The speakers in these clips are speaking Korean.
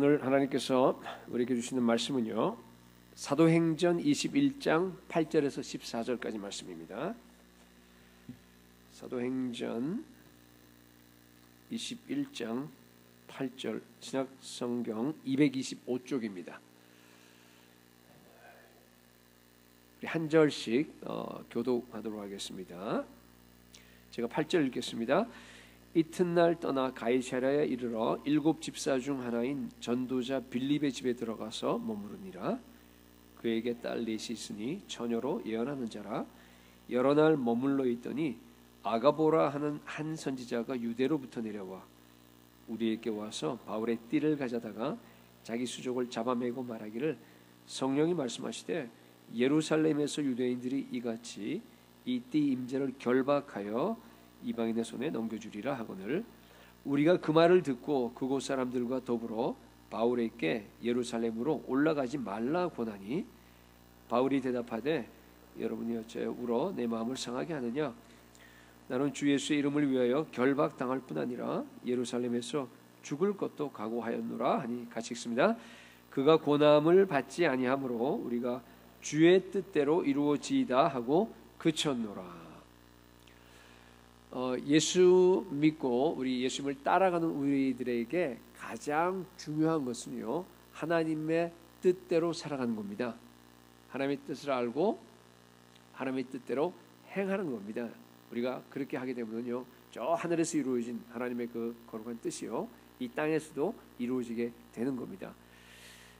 오늘 하나님께서 우리에게 주시는 말씀은요, 사도행전 21장 8절에서 14절까지 말씀입니다. 사도행전 21장 8절, 신약성경 225쪽입니다. 우리 한 절씩 교독하도록 하겠습니다. 제가 8절 읽겠습니다. 이튿날 떠나 가이사랴에 이르러 7 집사 중 하나인 전도자 빌립의 집에 들어가서 머무르니라. 그에게 딸 넷이 있으니 처녀로 예언하는 자라. 여러 날 머물러 있더니 아가보라 하는 한 선지자가 유대로부터 내려와 우리에게 와서 바울의 띠를 가져다가 자기 수족을 잡아매고 말하기를, 성령이 말씀하시되 예루살렘에서 유대인들이 이같이 이 띠 임재를 결박하여 이방인의 손에 넘겨주리라 하거늘, 우리가 그 말을 듣고 그곳 사람들과 더불어 바울에게 예루살렘으로 올라가지 말라 권하니, 바울이 대답하되 여러분이 어찌 울어 내 마음을 상하게 하느냐? 나는 주 예수의 이름을 위하여 결박당할 뿐 아니라 예루살렘에서 죽을 것도 각오하였노라 하니, 같이 읽습니다. 그가 고난을 받지 아니하므로 우리가 주의 뜻대로 이루어지이다 하고 그쳤노라. 예수 믿고 우리 예수님을 따라가는 우리들에게 가장 중요한 것은요, 하나님의 뜻대로 살아가는 겁니다. 하나님의 뜻을 알고 하나님의 뜻대로 행하는 겁니다. 우리가 그렇게 하게 되면요, 저 하늘에서 이루어진 하나님의 그 거룩한 뜻이요, 이 땅에서도 이루어지게 되는 겁니다.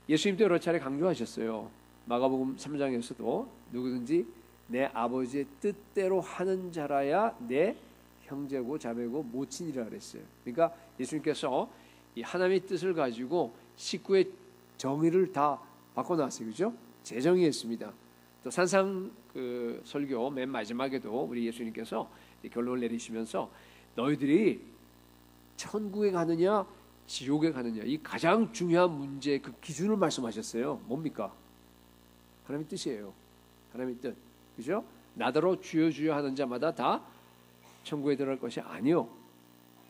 예수님도 여러 차례 강조하셨어요. 마가복음 3장에서도 누구든지 내 아버지의 뜻대로 하는 자라야 내 형제고 자매고 모친이라 그랬어요. 그러니까 예수님께서 이 하나님의 뜻을 가지고 식구의 정의를 다 바꿔놨어요. 그죠? 재정의했습니다. 또 산상 그 설교 맨 마지막에도 우리 예수님께서 결론을 내리시면서 너희들이 천국에 가느냐 지옥에 가느냐, 이 가장 중요한 문제 그 기준을 말씀하셨어요. 뭡니까? 하나님의 뜻이에요. 하나님의 뜻. 그죠? 나더러 주여 주여 하는 자마다 다 천국에 들어갈 것이 아니요,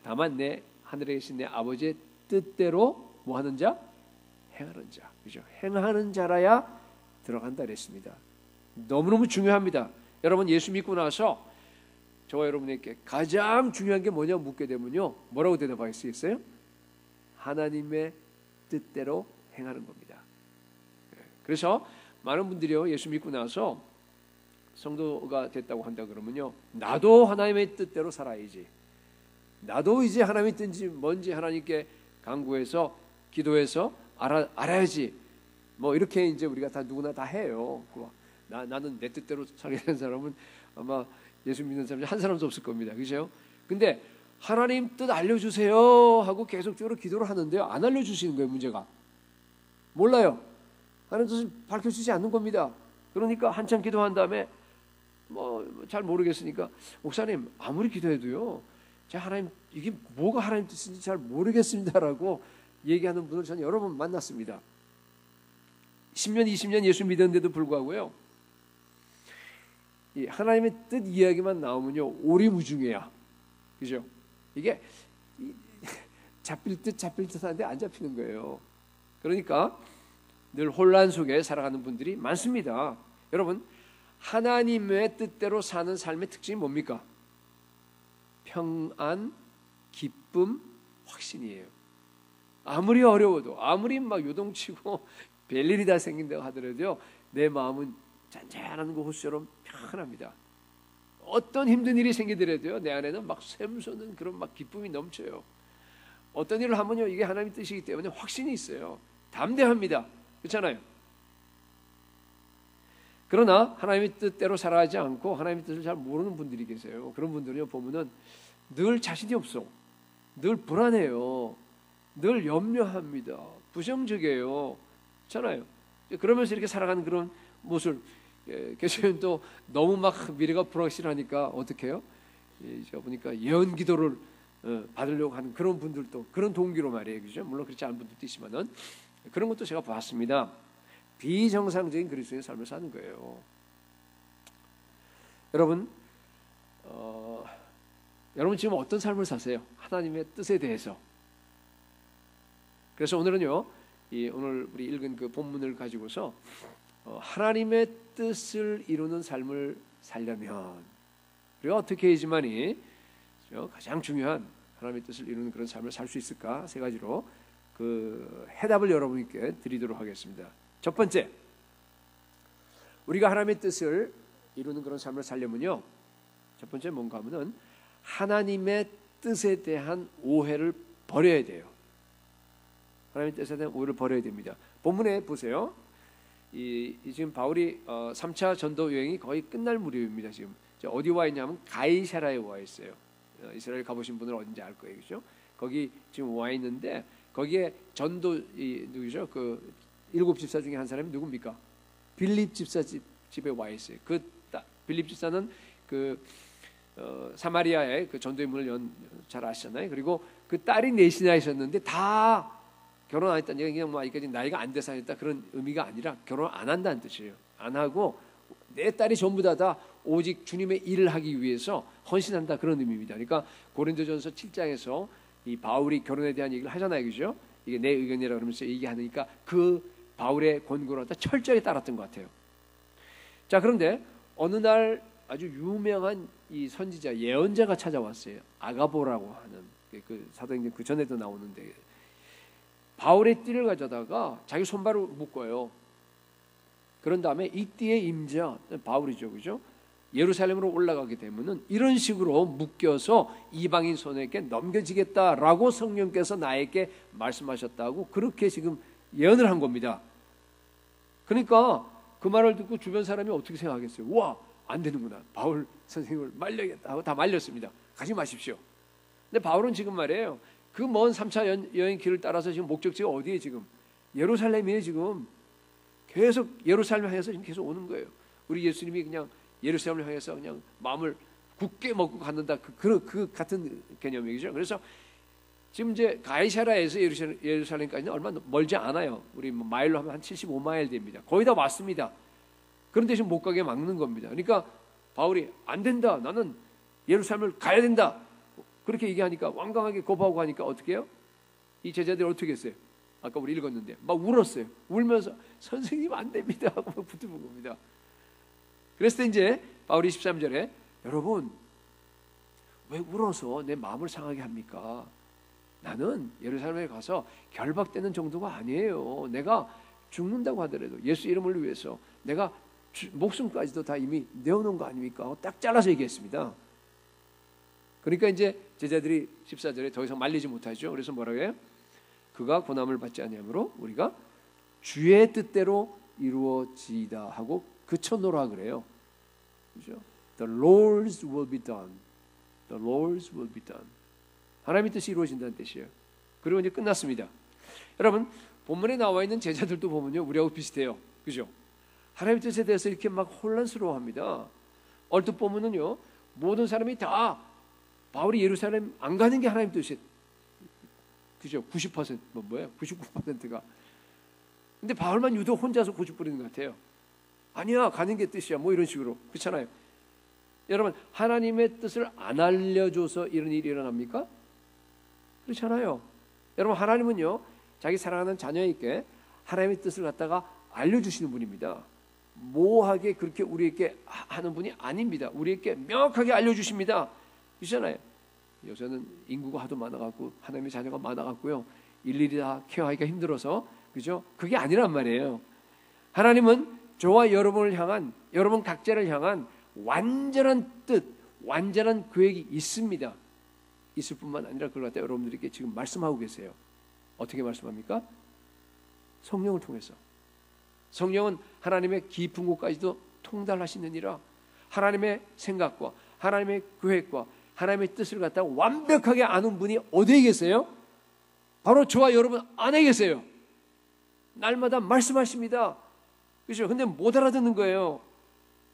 다만 내 하늘에 계신 내 아버지의 뜻대로 뭐 하는 자? 행하는 자. 그죠? 행하는 자라야 들어간다 그랬습니다. 너무너무 중요합니다. 여러분, 예수 믿고 나서 저와 여러분에게 가장 중요한 게 뭐냐 묻게 되면요, 뭐라고 대답하시겠어요? 하나님의 뜻대로 행하는 겁니다. 그래서 많은 분들이요, 예수 믿고 나서 성도가 됐다고 한다 그러면요, 나도 하나님의 뜻대로 살아야지, 나도 이제 하나님의 뜻인지 뭔지 하나님께 간구해서 기도해서 알아야지, 뭐 이렇게 이제 우리가 다 누구나 다 해요. 나는 내 뜻대로 살게 사람은 아마 예수 믿는 사람이 한 사람도 없을 겁니다. 그죠? 근데 하나님 뜻 알려주세요 하고 계속적으로 기도를 하는데요, 안 알려주시는 거예요. 문제가 몰라요. 하나님 뜻을 밝혀주지 않는 겁니다. 그러니까 한참 기도한 다음에 뭐 잘 모르겠으니까, 목사님 아무리 기도해도요, 제가 하나님 이게 뭐가 하나님 뜻인지 잘 모르겠습니다라고 얘기하는 분을 저는 여러 번 만났습니다. 10년 20년 예수 믿었는데도 불구하고요, 이 하나님의 뜻 이야기만 나오면요 오리무중해야. 그죠? 이게 잡힐 듯 하는데 안 잡히는 거예요. 그러니까 늘 혼란 속에 살아가는 분들이 많습니다. 여러분, 하나님의 뜻대로 사는 삶의 특징이 뭡니까? 평안, 기쁨, 확신이에요. 아무리 어려워도, 아무리 막 요동치고 별일이 다 생긴다고 하더라도요, 내 마음은 잔잔한 호수처럼 편안합니다. 어떤 힘든 일이 생기더라도요, 내 안에는 막 샘솟는 그런 막 기쁨이 넘쳐요. 어떤 일을 하면요, 이게 하나님의 뜻이기 때문에 확신이 있어요. 담대합니다. 그렇잖아요. 그러나 하나님의 뜻대로 살아가지 않고 하나님의 뜻을 잘 모르는 분들이 계세요. 그런 분들은요, 보면은 늘 자신이 없어, 늘 불안해요, 늘 염려합니다, 부정적이에요. 그렇잖아요. 그러면서 이렇게 살아가는 그런 모습을 계시면 또 너무 막 미래가 불확실하니까 어떻게 해요? 제가 보니까 예언 기도를 받으려고 하는 그런 분들도, 그런 동기로 말이에요. 그죠? 물론 그렇지 않은 분들도 있지만은 그런 것도 제가 봤습니다. 비정상적인 그리스도인의 삶을 사는 거예요. 여러분, 여러분 지금 어떤 삶을 사세요? 하나님의 뜻에 대해서. 그래서 오늘은요, 오늘 우리 읽은 그 본문을 가지고서 하나님의 뜻을 이루는 삶을 살려면 우리가 어떻게 해야지만이 가장 중요한 하나님의 뜻을 이루는 그런 삶을 살 수 있을까? 세 가지로 그 해답을 여러분께 드리도록 하겠습니다. 첫 번째, 우리가 하나님의 뜻을 이루는 그런 삶을 살려면요, 첫 번째 뭔가 하면은 하나님의 뜻에 대한 오해를 버려야 돼요. 하나님의 뜻에 대한 오해를 버려야 됩니다. 본문에 보세요. 지금 바울이 3차 전도 여행이 거의 끝날 무렵입니다. 지금 어디 와 있냐면 가이사라에 와 있어요. 이스라엘 가보신 분은 어딘지 알 거예요, 그렇죠? 거기 지금 와 있는데 거기에 전도 누구죠? 그 7 집사 중에 한 사람이 누굽니까? 빌립 집사 집에 와 있어요. 그 빌립 집사는 그 사마리아의 그 전도 인물을 잘 아시잖아요. 그리고 그 딸이 넷이나 있었는데 다 결혼 안 했다는 얘기가 그냥 뭐 아직까지 나이가 안 돼서 했다 그런 의미가 아니라 결혼 안 한다는 뜻이에요. 안 하고 내 딸이 전부 다 오직 주님의 일을 하기 위해서 헌신한다 그런 의미입니다. 그러니까 고린도전서 7장에서 이 바울이 결혼에 대한 얘기를 하잖아요, 그죠? 이게 내 의견이라 그러면서 얘기하니까 그 바울의 권고를 다 철저히 따랐던 것 같아요. 자, 그런데 어느 날 아주 유명한 이 선지자 예언자가 찾아왔어요. 아가보라고 하는 그 사도행전 그 전에도 나오는데 바울의 띠를 가져다가 자기 손발을 묶어요. 그런 다음에 이 띠의 임자 바울이죠, 그죠? 예루살렘으로 올라가게 되면은 이런 식으로 묶여서 이방인 손에게 넘겨지겠다라고 성령께서 나에게 말씀하셨다고 그렇게 지금 예언을 한 겁니다. 그러니까 그 말을 듣고 주변 사람이 어떻게 생각하겠어요? 와, 안 되는구나. 바울 선생님을 말려야겠다 하고 다 말렸습니다. 가지 마십시오. 근데 바울은 지금 말이에요. 그 먼 3차 여행 길을 따라서 지금 목적지가 어디에 지금? 예루살렘이에요, 지금. 계속 예루살렘을 향해서 지금 계속 오는 거예요. 우리 예수님이 그냥 예루살렘을 향해서 그냥 마음을 굳게 먹고 갖는다. 그 같은 개념이죠. 그래서 지금 이제 가이사라에서 예루살렘까지는 얼마 멀지 않아요. 우리 마일로 하면 한 75마일 됩니다. 거의 다 왔습니다. 그런데 지금 못 가게 막는 겁니다. 그러니까 바울이 안 된다. 나는 예루살렘을 가야 된다. 그렇게 얘기하니까 완강하게 거부하고 하니까 어떻게 해요? 이 제자들이 어떻게 했어요? 아까 우리 읽었는데 막 울었어요. 울면서 선생님 안 됩니다 하고 붙어본 겁니다. 그랬을 때 이제 바울이 13절에 여러분 왜 울어서 내 마음을 상하게 합니까? 나는 예루살렘에 가서 결박되는 정도가 아니에요. 내가 죽는다고 하더라도 예수 이름을 위해서 내가 목숨까지도 다 이미 내어놓은 거 아닙니까? 딱 잘라서 얘기했습니다. 그러니까 이제 제자들이 14절에 더 이상 말리지 못하죠. 그래서 뭐라고 해요? 그가 고난을 받지 아니하므로 우리가 주의 뜻대로 이루어지이다 하고 그쳐놓으라 그래요. 그죠? The Lord's will be done. The Lord's will be done. 하나님의 뜻이 이루어진다는 뜻이에요. 그리고 이제 끝났습니다. 여러분 본문에 나와 있는 제자들도 보면요, 우리하고 비슷해요. 그죠? 하나님의 뜻에 대해서 이렇게 막 혼란스러워합니다. 얼핏 보면은요, 모든 사람이 다 바울이 예루살렘 안 가는 게 하나님 뜻이에요. 그죠? 90% 뭐예요? 99%가. 근데 바울만 유독 혼자서 고집 부리는 것 같아요. 아니야, 가는 게 뜻이야. 뭐 이런 식으로. 그렇잖아요. 여러분, 하나님의 뜻을 안 알려줘서 이런 일이 일어납니까? 그렇잖아요. 여러분, 하나님은요, 자기 사랑하는 자녀에게 하나님의 뜻을 갖다가 알려주시는 분입니다. 모호하게 그렇게 우리에게 하는 분이 아닙니다. 우리에게 명확하게 알려주십니다. 그렇잖아요. 요새는 인구가 하도 많아갖고 하나님의 자녀가 많아갖고요, 일일이 다 케어하기가 힘들어서, 그죠? 그게 아니란 말이에요. 하나님은 저와 여러분을 향한, 여러분 각자를 향한 완전한 뜻, 완전한 계획이 있습니다. 있을 뿐만 아니라 그걸 갖다 여러분들에게 지금 말씀하고 계세요. 어떻게 말씀합니까? 성령을 통해서. 성령은 하나님의 깊은 곳까지도 통달하시느니라. 하나님의 생각과 하나님의 계획과 하나님의 뜻을 갖다가 완벽하게 아는 분이 어디에 계세요? 바로 저와 여러분 안에 계세요. 날마다 말씀하십니다. 그렇죠? 근데 못 알아듣는 거예요.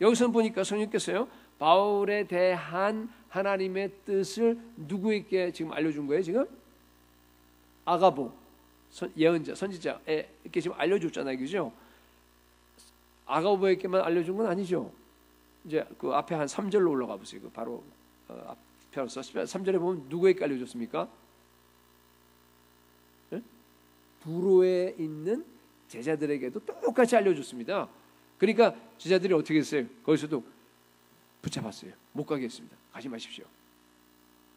여기서 보니까 성령께서요, 바울에 대한 하나님의 뜻을 누구에게 지금 알려준 거예요? 지금 아가보 예언자, 선지자에게 지금 알려줬잖아요, 그죠? 아가보에게만 알려준 건 아니죠. 이제 그 앞에 한 3절로 올라가 보세요. 그 바로 앞에서 3절에 보면 누구에게 알려줬습니까? 네? 부로에 있는 제자들에게도 똑같이 알려줬습니다. 그러니까 제자들이 어떻게 했어요? 거기서도 붙잡았어요. 못 가게 했습니다. 가지 마십시오.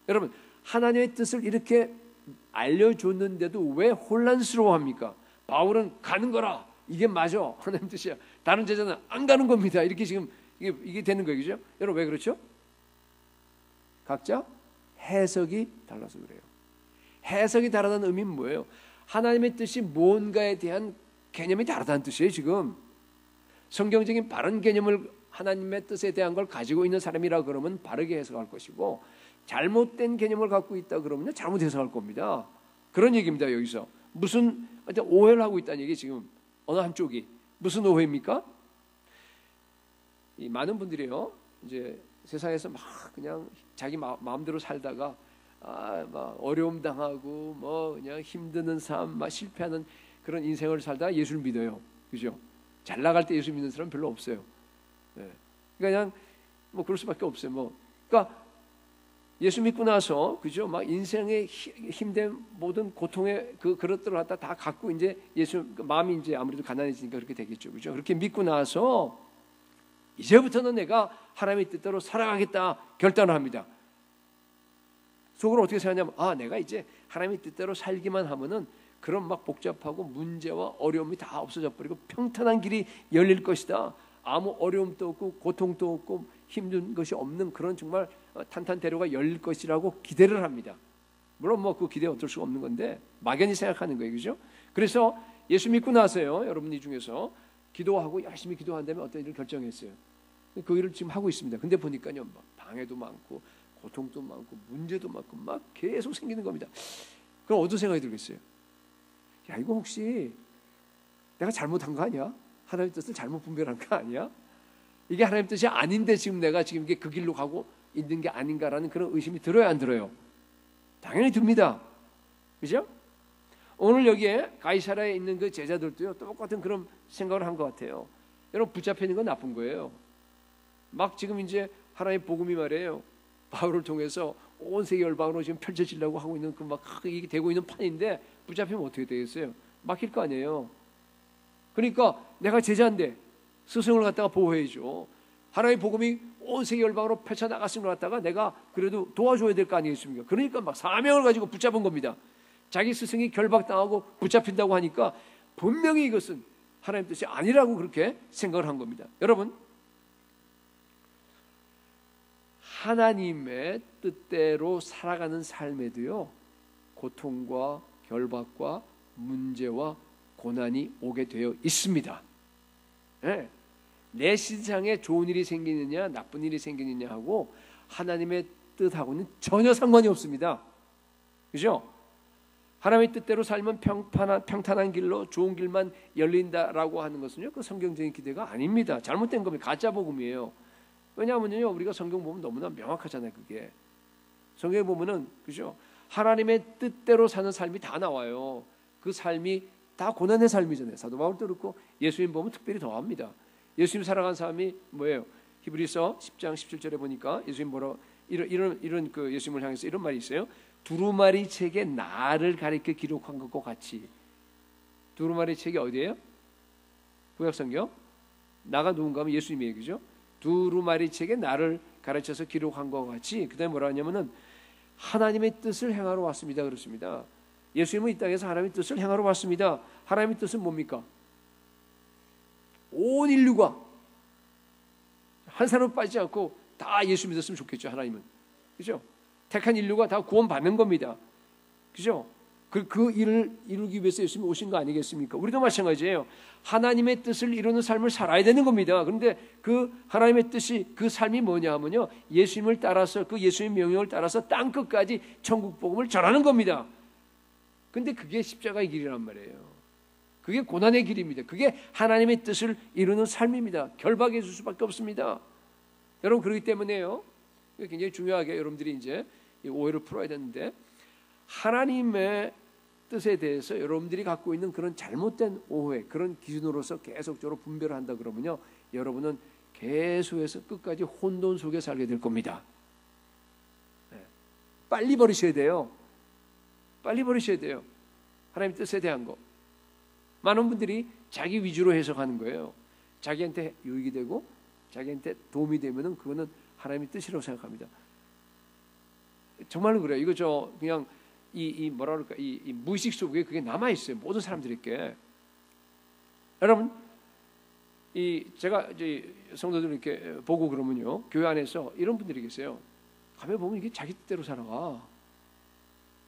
여러분, 하나님의 뜻을 이렇게 알려줬는데도 왜 혼란스러워합니까? 바울은 가는 거라, 이게 맞아, 하나님 뜻이야. 다른 제자는 안 가는 겁니다. 이렇게 지금 이게 되는 거예요, 그죠? 여러분, 왜 그렇죠? 각자 해석이 달라서 그래요. 해석이 다르다는 의미는 뭐예요? 하나님의 뜻이 뭔가에 대한 개념이 다르다는 뜻이에요. 지금 성경적인 바른 개념을, 하나님의 뜻에 대한 걸 가지고 있는 사람이라 그러면 바르게 해석할 것이고, 잘못된 개념을 갖고 있다 그러면 잘못 해석할 겁니다. 그런 얘기입니다. 여기서 무슨 오해를 하고 있다는 얘기. 지금 어느 한쪽이 무슨 오해입니까? 이 많은 분들이요, 이제 세상에서 막 그냥 자기 마음대로 살다가 막 어려움 당하고 뭐 그냥 힘드는 삶, 막 실패하는 그런 인생을 살다가 예수를 믿어요. 그죠? 잘 나갈 때 예수 믿는 사람 별로 없어요. 네. 그냥 뭐 그럴 수밖에 없어요. 뭐 그러니까 예수 믿고 나서, 그죠? 막 인생의 힘든 모든 고통의 그것들을 갖다 다 갖고 이제 예수, 마음이 이제 아무래도 가난해지니까 그렇게 되겠죠, 그죠? 그렇게 믿고 나서 이제부터는 내가 하나님의 뜻대로 살아가겠다 결단을 합니다. 속으로 어떻게 생각하냐면, 내가 이제 하나님의 뜻대로 살기만 하면은 그런 막 복잡하고 문제와 어려움이 다 없어져 버리고 평탄한 길이 열릴 것이다. 아무 어려움도 없고 고통도 없고 힘든 것이 없는 그런 정말 탄탄대로가 열릴 것이라고 기대를 합니다. 물론 뭐 그 기대 어쩔 수가 없는 건데 막연히 생각하는 거예요, 그죠? 그래서 예수 믿고 나서요, 여러분이 중에서 기도하고 열심히 기도한 다음에 어떤 일을 결정했어요. 그 일을 지금 하고 있습니다. 근데 보니까요, 막 방해도 많고 고통도 많고 문제도 많고 막 계속 생기는 겁니다. 그럼 어떤 생각이 들겠어요? 야, 이거 혹시 내가 잘못한 거 아니야? 하나님의 뜻을 잘못 분별한 거 아니야? 이게 하나님의 뜻이 아닌데 지금 내가 지금 이게 그 길로 가고 있는 게 아닌가라는 그런 의심이 들어요, 안 들어요? 당연히 듭니다. 그죠? 오늘 여기에 가이사라에 있는 그 제자들도요, 똑같은 그런 생각을 한 것 같아요. 여러분, 붙잡혀 있는 건 나쁜 거예요. 막 지금 이제 하나님의 복음이 말이에요, 바울을 통해서 온 세계 열방으로 지금 펼쳐지려고 하고 있는 그 막 이게 되고 있는 판인데 붙잡히면 어떻게 되겠어요? 막힐 거 아니에요. 그러니까 내가 제자인데 스승을 갖다가 보호해줘. 하나님의 복음이 온 세계 열방으로 펼쳐나갔음을 갖다가 내가 그래도 도와줘야 될 거 아니겠습니까? 그러니까 막 사명을 가지고 붙잡은 겁니다. 자기 스승이 결박당하고 붙잡힌다고 하니까 분명히 이것은 하나님 뜻이 아니라고 그렇게 생각을 한 겁니다. 여러분, 하나님의 뜻대로 살아가는 삶에도요, 고통과 결박과 문제와 고난이 오게 되어 있습니다. 네. 내 세상에 좋은 일이 생기느냐 나쁜 일이 생기느냐 하고 하나님의 뜻하고는 전혀 상관이 없습니다. 그죠? 하나님의 뜻대로 살면 평탄한 길로 좋은 길만 열린다라고 하는 것은요, 그 성경적인 기대가 아닙니다. 잘못된 겁니다. 가짜 복음이에요. 왜냐하면요, 우리가 성경 보면 너무나 명확하잖아요. 그게 성경에 보면은, 그죠? 하나님의 뜻대로 사는 삶이 다 나와요. 그 삶이 다 고난의 삶이잖아요. 사도 바울도 그렇고 예수님 보면 특별히 더합니다. 예수님 살아간 사람이 뭐예요? 히브리서 10장 17절에 보니까 예수님 뭐라 이런 그 예수님을 향해서 이런 말이 있어요. 두루마리 책에 나를 가리켜 기록한 것과 같이. 두루마리 책이 어디예요? 구약성경. 나가 누군가 하면 예수님이에요, 그죠? 두루마리 책에 나를 가르쳐서 기록한 것과 같이. 그다음에 뭐라 하냐면은 하나님의 뜻을 행하러 왔습니다, 그렇습니다. 예수님은 이 땅에서 하나님의 뜻을 행하러 왔습니다. 하나님의 뜻은 뭡니까? 온 인류가 한 사람 빠지지 않고 다 예수 믿었으면 좋겠죠. 하나님은, 그죠? 택한 인류가 다 구원받는 겁니다. 그죠? 그 일을 이루기 위해서 예수님이 오신 거 아니겠습니까? 우리도 마찬가지예요. 하나님의 뜻을 이루는 삶을 살아야 되는 겁니다. 그런데 그 하나님의 뜻이, 그 삶이 뭐냐 하면요, 예수님을 따라서, 그 예수님 명령을 따라서 땅 끝까지 천국 복음을 전하는 겁니다. 근데 그게 십자가의 길이란 말이에요. 그게 고난의 길입니다. 그게 하나님의 뜻을 이루는 삶입니다. 결박해 줄 수밖에 없습니다. 여러분, 그렇기 때문에요, 굉장히 중요하게 여러분들이 이제 이 오해를 풀어야 되는데, 하나님의 뜻에 대해서 여러분들이 갖고 있는 그런 잘못된 오해, 그런 기준으로서 계속적으로 분별을 한다 그러면요, 여러분은 계속해서 끝까지 혼돈 속에 살게 될 겁니다. 네. 빨리 버리셔야 돼요. 빨리 버리셔야 돼요. 하나님 뜻에 대한 거. 많은 분들이 자기 위주로 해석하는 거예요. 자기한테 유익이 되고 자기한테 도움이 되면은 그거는 하나님의 뜻이라고 생각합니다. 정말로 그래요. 이거 그냥 이 뭐라 그럴까 이 무의식 속에 그게 남아 있어요. 모든 사람들에게. 여러분, 제가 이제 성도들 이렇게 보고 그러면요, 교회 안에서 이런 분들이 계세요. 가면 보면 이게 자기 뜻대로 살아가.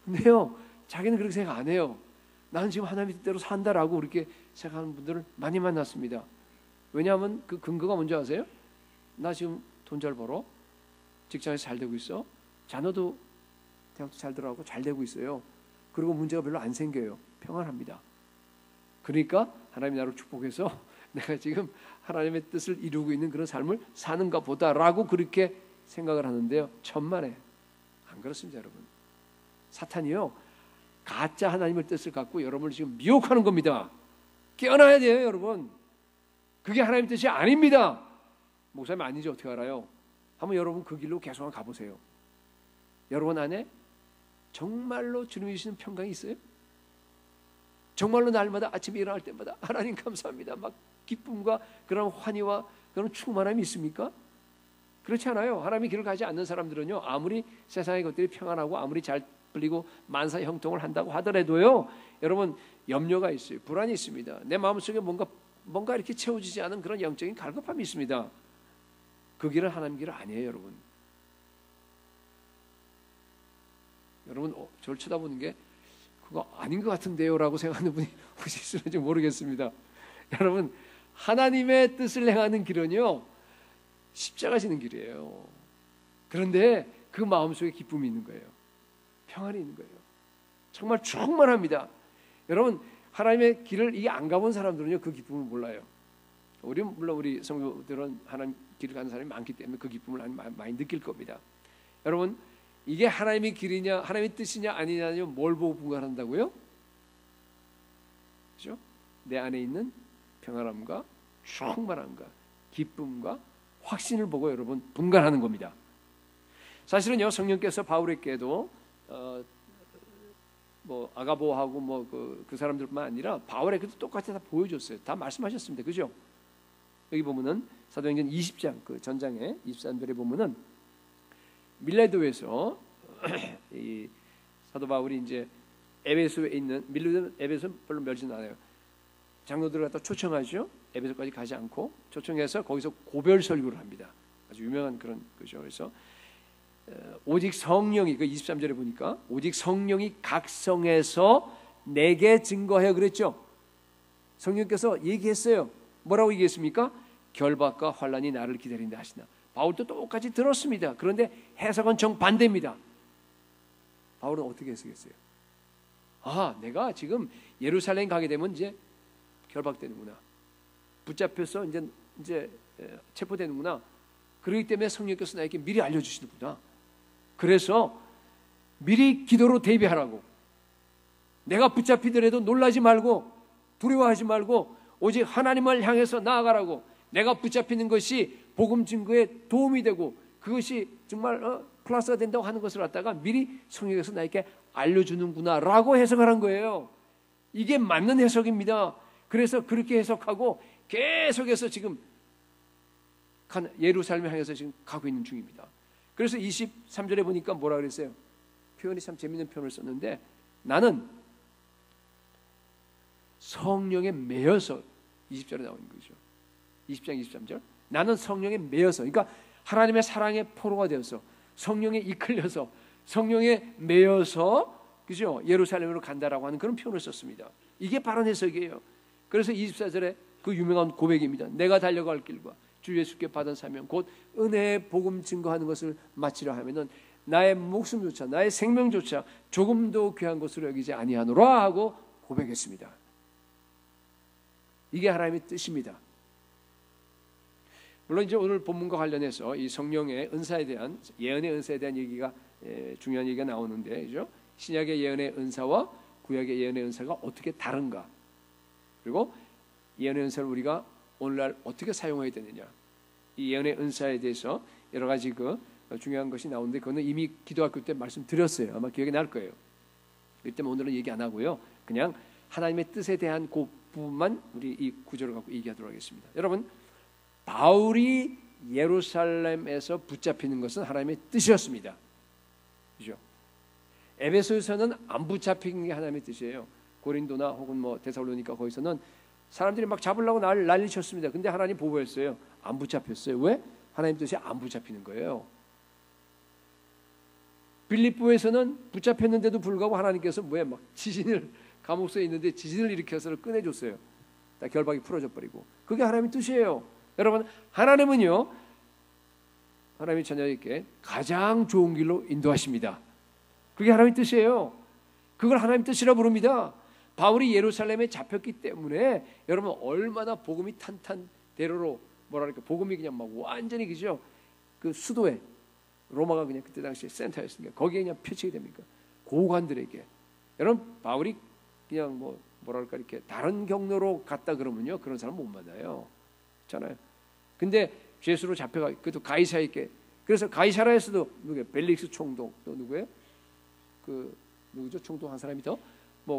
근데요, 자기는 그렇게 생각 안 해요. 나는 지금 하나님의 뜻대로 산다라고 그렇게 생각하는 분들을 많이 만났습니다. 왜냐하면 그 근거가 뭔지 아세요? 나 지금 돈 잘 벌어, 직장에서 잘 되고 있어, 자녀도 대학도 잘 들어가고 잘 되고 있어요. 그리고 문제가 별로 안 생겨요. 평안합니다. 그러니까 하나님이 나를 축복해서 내가 지금 하나님의 뜻을 이루고 있는 그런 삶을 사는가 보다라고 그렇게 생각을 하는데요, 천만에 안 그렇습니다. 여러분, 사탄이요 가짜 하나님의 뜻을 갖고 여러분을 지금 미혹하는 겁니다. 깨어나야 돼요. 여러분, 그게 하나님의 뜻이 아닙니다. 목사님 아니지 어떻게 알아요? 한번 여러분 그 길로 계속 한번 가보세요. 여러분 안에 정말로 주님이 주시는 평강이 있어요? 정말로 날마다 아침에 일어날 때마다 하나님 감사합니다, 막 기쁨과 그런 환희와 그런 충만함이 있습니까? 그렇지 않아요. 하나님의 길을 가지 않는 사람들은요, 아무리 세상의 것들이 평안하고 아무리 잘 풀리고 만사 형통을 한다고 하더라도요, 여러분 염려가 있어요. 불안이 있습니다. 내 마음속에 뭔가 이렇게 채워지지 않은 그런 영적인 갈급함이 있습니다. 그 길은 하나님 길 아니에요. 여러분 저를 쳐다보는 게 그거 아닌 것 같은데요 라고 생각하는 분이 혹시 있을지 모르겠습니다. 여러분, 하나님의 뜻을 행하는 길은요 십자가 지는 길이에요. 그런데 그 마음속에 기쁨이 있는 거예요. 평안이 있는 거예요. 정말 충만합니다. 여러분, 하나님의 길을 이게 안 가본 사람들은요 그 기쁨을 몰라요. 물론 우리 성도들은 하나님 길을 가는 사람이 많기 때문에 그 기쁨을 많이 느낄 겁니다. 여러분, 이게 하나님의 길이냐 하나님의 뜻이냐 아니냐면 뭘 보고 분간한다고요? 그렇죠? 내 안에 있는 평안함과 충만함과 기쁨과 확신을 보고 여러분 분간하는 겁니다. 사실은요, 성령께서 바울에게도 뭐 아가보하고 그 사람들뿐만 아니라 바울에게도 똑같이 다 보여줬어요. 다 말씀하셨습니다. 그죠? 여기 보면은 사도행전 20장 그 전장에 23절에 보면은 밀레도에서 이 사도 바울이 이제 에베소에 있는 에베소는 별로 멀지는 않아요. 장로들을 갖다 초청하죠. 에베소까지 가지 않고 초청해서 거기서 고별 설교를 합니다. 아주 유명한 그런 거죠. 그래서 오직 성령이 그 23절에 보니까 오직 성령이 각성해서 내게 증거해요 그랬죠. 성령께서 얘기했어요. 뭐라고 얘기했습니까? 결박과 환란이 나를 기다린다 하시나. 바울도 똑같이 들었습니다. 그런데 해석은 정반대입니다. 바울은 어떻게 해석했어요? 내가 지금 예루살렘 가게 되면 이제 결박되는구나. 붙잡혀서 이제 체포되는구나. 그렇기 때문에 성령께서 나에게 미리 알려주시는구나. 그래서 미리 기도로 대비하라고. 내가 붙잡히더라도 놀라지 말고 두려워하지 말고 오직 하나님을 향해서 나아가라고. 내가 붙잡히는 것이 복음 증거에 도움이 되고 그것이 정말 플러스가 된다고 하는 것을 갖다가 미리 성령께서 나에게 알려주는구나라고 해석을 한 거예요. 이게 맞는 해석입니다. 그래서 그렇게 해석하고 계속해서 지금 예루살렘을 향해서 지금 가고 있는 중입니다. 그래서 23절에 보니까 뭐라 그랬어요? 표현이 참 재밌는 표현을 썼는데, 나는 성령에 매여서, 20절에 나오는 거죠. 20장 23절. 나는 성령에 매여서, 그러니까 하나님의 사랑의 포로가 되어서 성령에 이끌려서 성령에 매여서, 그죠? 예루살렘으로 간다라고 하는 그런 표현을 썼습니다. 이게 바른 해석이에요. 그래서 24절에 그 유명한 고백입니다. 내가 달려갈 길과 주 예수께 받은 사명 곧 은혜의 복음 증거하는 것을 마치려 하면은 나의 목숨조차 나의 생명조차 조금도 귀한 것으로 여기지 아니하노라 하고 고백했습니다. 이게 하나님의 뜻입니다. 물론 이제 오늘 본문과 관련해서 이 성령의 은사에 대한 예언의 은사에 대한 얘기가 중요한 얘기가 나오는데, 그죠? 신약의 예언의 은사와 구약의 예언의 은사가 어떻게 다른가? 그리고 예언의 은사를 우리가 오늘날 어떻게 사용해야 되느냐? 이 예언의 은사에 대해서 여러 가지 중요한 것이 나오는데 그거는 이미 기도학교 때 말씀드렸어요. 아마 기억이 날 거예요. 그렇기 때문에 오늘은 얘기 안 하고요. 그냥 하나님의 뜻에 대한 부분만 우리 이 구절을 갖고 얘기하도록 하겠습니다. 여러분, 바울이 예루살렘에서 붙잡히는 것은 하나님의 뜻이었습니다. 그죠? 에베소에서는 안 붙잡힌 게 하나님의 뜻이에요. 고린도나 혹은 뭐 데살로니가 거기서는 사람들이 막 잡으려고 난리 쳤습니다. 근데 하나님 보호했어요. 안 붙잡혔어요. 왜? 하나님 뜻이 안 붙잡히는 거예요. 빌립보에서는 붙잡혔는데도 불구하고 하나님께서 막 지진을, 감옥소에 있는데 지진을 일으켜서 꺼내줬어요. 다 결박이 풀어져 버리고. 그게 하나님의 뜻이에요. 여러분, 하나님은요, 하나님의 자녀에게 가장 좋은 길로 인도하십니다. 그게 하나님의 뜻이에요. 그걸 하나님의 뜻이라 부릅니다. 바울이 예루살렘에 잡혔기 때문에 여러분 얼마나 복음이 탄탄대로로 뭐랄까 복음이 그냥 막 완전히 그죠? 그 수도에 로마가 그냥 그때 당시에 센터였으니까 거기에 그냥 펼치게 됩니까? 고관들에게. 여러분 바울이 그냥 뭐랄까 이렇게 다른 경로로 갔다 그러면요 그런 사람 못 만나요. 있잖아요. 근데 죄수로 잡혀가 그것도 가이사에게. 그래서 가이사라에서도 누구예요? 벨릭스 총독 또 누구예요? 그 누구죠? 총독 한 사람이 더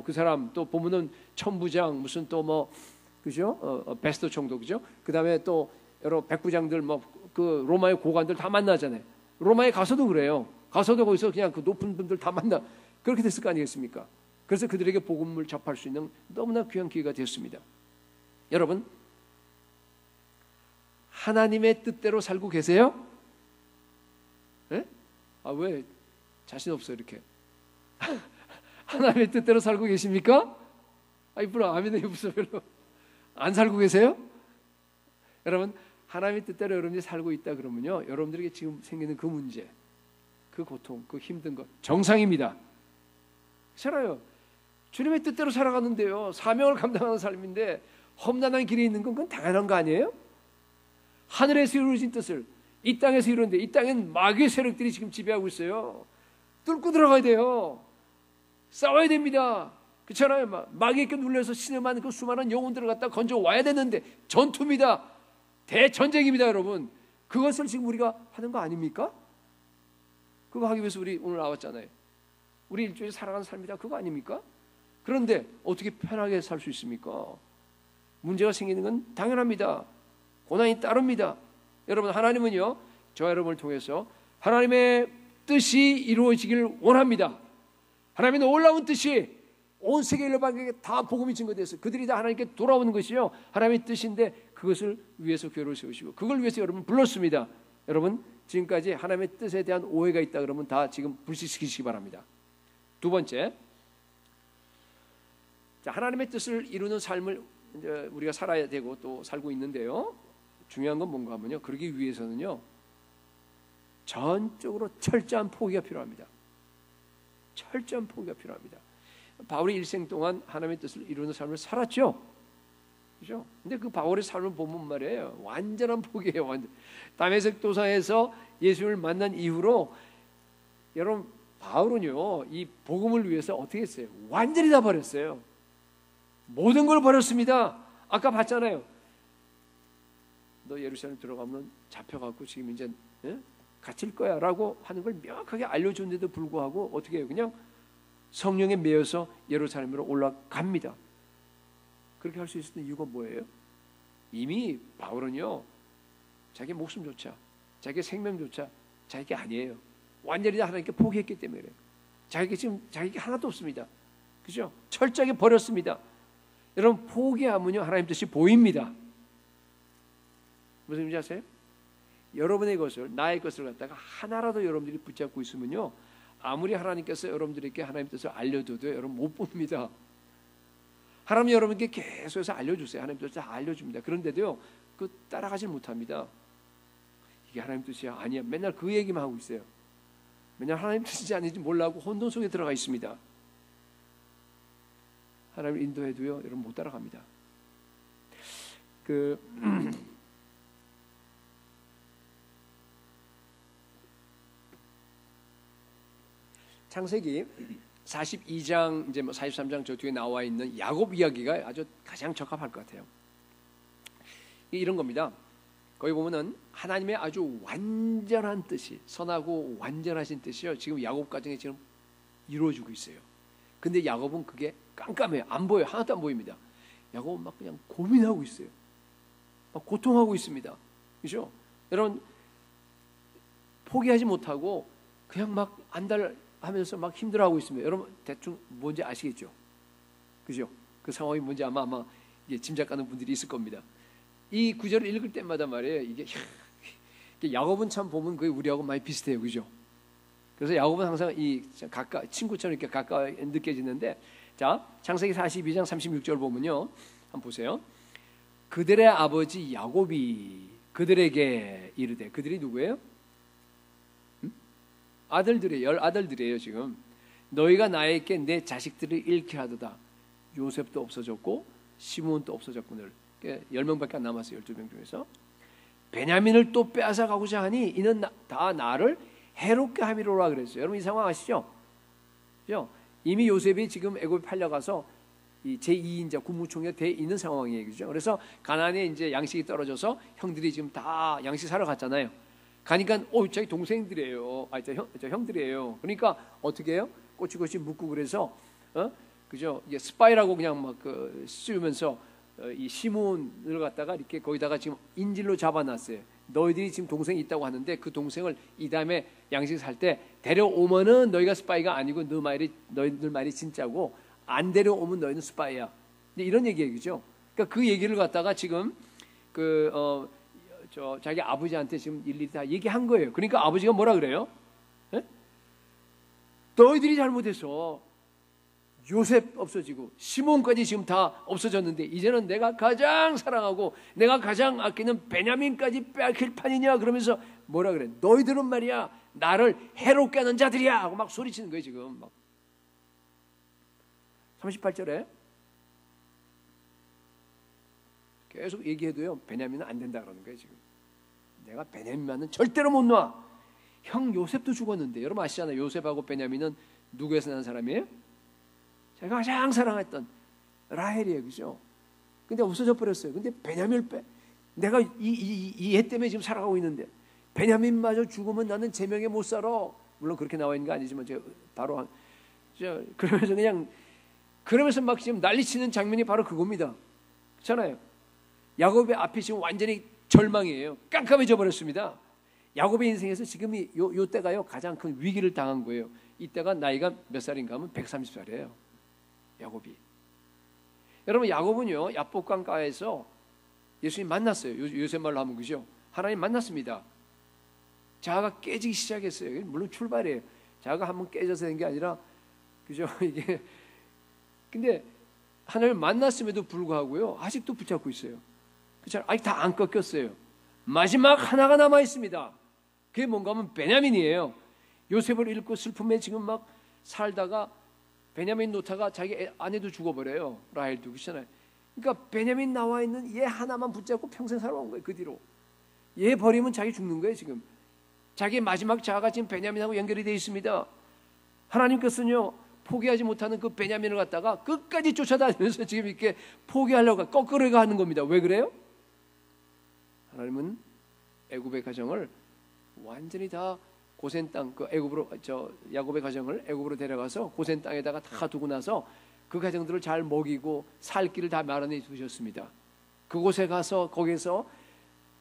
그 사람 또 보면은 천부장 무슨 또 그죠? 베스트 총독 그죠? 그다음에 또 여러 백부장들 그 로마의 고관들 다 만나잖아요. 로마에 가서도 그래요. 가서도 거기서 그냥 그 높은 분들 다 만나. 그렇게 됐을 거 아니겠습니까? 그래서 그들에게 복음을 접할 수 있는 너무나 귀한 기회가 되었습니다. 여러분, 하나님의 뜻대로 살고 계세요? 네? 왜 자신 없어요 이렇게? 하나님의 뜻대로 살고 계십니까? 이쁘라 아멘이 없어 별로 안 살고 계세요? 여러분 하나님의 뜻대로 여러분들이 살고 있다 그러면요 여러분들에게 지금 생기는 그 문제, 그 고통, 그 힘든 것 정상입니다. 괜찮아요. 주님의 뜻대로 살아가는데요 사명을 감당하는 삶인데 험난한 길에 있는 건 그건 당연한 거 아니에요? 하늘에서 이루어진 뜻을 이 땅에서 이루는데 이 땅엔 마귀의 세력들이 지금 지배하고 있어요. 뚫고 들어가야 돼요. 싸워야 됩니다. 그렇잖아요. 마귀에게 눌려서 신음하는 그 수많은 영혼들을 갖다 건져 와야 되는데 전투입니다. 대전쟁입니다, 여러분. 그것을 지금 우리가 하는 거 아닙니까? 그거 하기 위해서 우리 오늘 나왔잖아요. 우리 일주일 살아가는 삶이다. 그거 아닙니까? 그런데 어떻게 편하게 살 수 있습니까? 문제가 생기는 건 당연합니다. 고난이 따릅니다. 여러분 하나님은요 저와 여러분을 통해서 하나님의 뜻이 이루어지기를 원합니다. 하나님의 놀라운 뜻이 온 세계 일반에게 다 복음이 증거돼서 그들이 다 하나님께 돌아오는 것이요 하나님의 뜻인데 그것을 위해서 교회를 세우시고 그걸 위해서 여러분 불렀습니다. 여러분 지금까지 하나님의 뜻에 대한 오해가 있다 그러면 다 지금 불식시키시기 바랍니다. 두 번째, 하나님의 뜻을 이루는 삶을 이제 우리가 살아야 되고 또 살고 있는데요. 중요한 건 뭔가 하면요. 그러기 위해서는요. 전적으로 철저한 포기가 필요합니다. 철저한 포기가 필요합니다. 바울이 일생 동안 하나님의 뜻을 이루는 삶을 살았죠. 그죠? 근데 그 바울의 삶을 보면 말이에요. 완전한 포기예요. 다메섹 도상에서 예수를 만난 이후로 여러분 바울은요. 이 복음을 위해서 어떻게 했어요? 완전히 다 버렸어요. 모든 걸 버렸습니다. 아까 봤잖아요. 너 예루살렘 들어가면 잡혀갖고 지금 이제 갇힐 거야 라고 하는 걸 명확하게 알려줬는데도 불구하고 어떻게 해요? 그냥 성령에 매여서 예루살렘으로 올라갑니다. 그렇게 할 수 있었던 이유가 뭐예요? 이미 바울은요 자기 목숨조차 자기 생명조차 자기 아니에요. 완전히 다 하나님께 포기했기 때문에 자기가 하나도 없습니다. 그죠? 철저하게 버렸습니다. 여러분 포기하면요 하나님 뜻이 보입니다. 무슨 의미인지 아세요? 여러분의 것을 나의 것을 갖다가 하나라도 여러분들이 붙잡고 있으면요 아무리 하나님께서 여러분들에게 하나님의 뜻을 알려줘도 여러분 못 봅니다. 하나님 여러분께 계속해서 알려주세요. 하나님 뜻을 다 알려줍니다. 그런데도요 그 따라가지 못합니다. 이게 하나님 뜻이야 아니야 맨날 그 얘기만 하고 있어요. 맨날 하나님 뜻인지 아닌지 몰라하고 혼돈 속에 들어가 있습니다. 하나님 인도해도요 여러분 못 따라갑니다. 창세기 42장 이제 43장 저 뒤에 나와 있는 야곱 이야기가 아주 가장 적합할 것 같아요. 이런 겁니다. 거기 보면은 하나님의 아주 완전한 뜻이 선하고 완전하신 뜻이요 지금 야곱 가정에 지금 이루어지고 있어요. 근데 야곱은 그게 깜깜해요. 안 보여요. 하나도 안 보입니다. 야곱은 막 그냥 고민하고 있어요. 막 고통하고 있습니다. 그죠? 여러분, 포기하지 못하고 그냥 막 안달하면서 막 힘들어하고 있습니다. 여러분 대충 뭔지 아시겠죠? 그죠? 그 상황이 뭔지 아마 이게 짐작가는 분들이 있을 겁니다. 이 구절을 읽을 때마다 말이에요. 이게 야곱은 참 보면 그게 우리하고 많이 비슷해요. 그죠? 그래서 야곱은 항상 친구처럼 이렇게 가까이 느껴지는데, 자, 창세기 42장 36절 보면요. 한번 보세요. 그들의 아버지 야곱이 그들에게 이르되, 그들이 누구예요? 아들들이에요. 10아들들이에요. 지금 너희가 나에게 내 자식들을 잃게 하도다. 요셉도 없어졌고 시므온도 없어졌거늘. 10명밖에 안 남았어요. 12명 중에서. 베냐민을 또 빼앗아 가고자 하니 이는 다 나를 해롭게 함이로라 그랬어요. 여러분 이 상황 아시죠? 그죠? 이미 요셉이 지금 애굽에 팔려가서 이 제2인자 국무총리가 돼 있는 상황이에요. 그죠? 그래서 가나안에 이제 양식이 떨어져서 형들이 지금 다 양식 사러 갔잖아요. 가니까 자기 동생들이에요. 저 형들이에요. 그러니까 어떻게 해요? 꼬치꼬치 묻고 그래서 그죠? 이게 스파이라고 그냥 막 씌우면서 이 시몬을 갖다가 이렇게 거기다가 지금 인질로 잡아놨어요. 너희들이 지금 동생이 있다고 하는데 그 동생을 이 다음에 양식 살 때 데려오면은 너희가 스파이가 아니고 너희들 말이 진짜고, 안 데려오면 너희는 스파이야. 이런 얘기예요, 그죠? 그러니까 그 얘기를 갖다가 지금 자기 아버지한테 지금 일일이 다 얘기한 거예요. 그러니까 아버지가 뭐라 그래요? 에? 너희들이 잘못해서 요셉 없어지고 시몬까지 지금 다 없어졌는데 이제는 내가 가장 사랑하고 내가 가장 아끼는 베냐민까지 빼앗길 판이냐, 그러면서 뭐라 그래? 너희들은 말이야 나를 해롭게 하는 자들이야 하고 막 소리치는 거예요. 지금 막 38절에 계속 얘기해도요 베냐민은 안 된다 그러는 거예요. 지금 내가 베냐민만은 절대로 못 놔. 형 요셉도 죽었는데, 여러분 아시잖아요. 요셉하고 베냐민은 누구에서 난 사람이에요? 제가 가장 사랑했던 라헬이에요. 그죠? 근데 없어져 버렸어요. 근데 베냐민을 내가 이 애 때문에 지금 살아가고 있는데 베냐민마저 죽으면 나는 제명에 못 살아. 물론 그렇게 나와 있는 거 아니지만 제가 바로 그러면서 막 지금 난리치는 장면이 바로 그겁니다. 그렇잖아요. 야곱의 앞이 지금 완전히 절망이에요. 깜깜해져 버렸습니다. 야곱의 인생에서 지금 요 때가요 가장 큰 위기를 당한 거예요. 이때가 나이가 몇 살인가 하면 130살이에요. 야곱이. 여러분 야곱은요 야복강가에서 예수님 만났어요. 요새 말로 하면 그죠? 하나님 만났습니다. 자아가 깨지기 시작했어요. 물론 출발이에요. 자아가 한번 깨져서 된 게 아니라, 그죠? 이게 근데 하나님을 만났음에도 불구하고요 아직도 붙잡고 있어요. 그렇죠? 아직 다 안 꺾였어요. 마지막 하나가 남아 있습니다. 그게 뭔가 하면 베냐민이에요. 요셉을 잃고 슬픔에 지금 막 살다가 베냐민 놓다가 자기 아내도 죽어버려요. 라헬도. 그렇잖아요. 그러니까 베냐민 나와 있는 얘 하나만 붙잡고 평생 살아온 거예요. 그 뒤로 얘 버리면 자기 죽는 거예요. 지금 자기의 마지막 자아가 지금 베냐민하고 연결이 되어 있습니다. 하나님께서는요 포기하지 못하는 그 베냐민을 갖다가 끝까지 쫓아다니면서 지금 이렇게 포기하려고 거꾸로 가는 겁니다. 왜 그래요? 하나님은 애굽의 가정을 완전히 다 고센 땅, 야곱의 가정을 애굽으로 데려가서 고센 땅에다가 다 두고 나서 그 가정들을 잘 먹이고 살 길을 다 마련해 두셨습니다. 그곳에 가서 거기서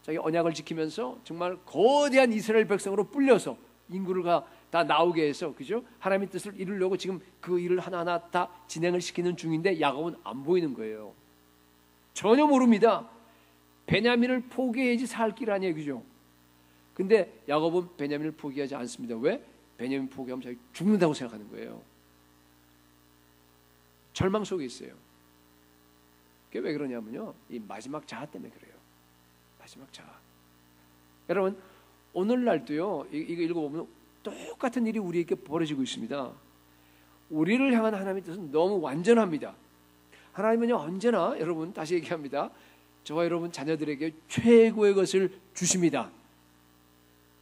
자기 언약을 지키면서 정말 거대한 이스라엘 백성으로 불려서 인구를 다 나오게 해서, 그죠? 하나님의 뜻을 이루려고 지금 그 일을 하나하나 다 진행을 시키는 중인데 야곱은 안 보이는 거예요. 전혀 모릅니다. 베냐민을 포기해야지 살 길 아니에요, 그죠? 근데 야곱은 베냐민을 포기하지 않습니다. 왜? 베냐민 포기하면 자기 죽는다고 생각하는 거예요. 절망 속에 있어요. 그게 왜 그러냐면요, 이 마지막 자아 때문에 그래요. 마지막 자아. 여러분 오늘날도요 이거 읽어보면 똑같은 일이 우리에게 벌어지고 있습니다. 우리를 향한 하나님의 뜻은 너무 완전합니다. 하나님은요 언제나, 여러분 다시 얘기합니다, 저와 여러분 자녀들에게 최고의 것을 주십니다.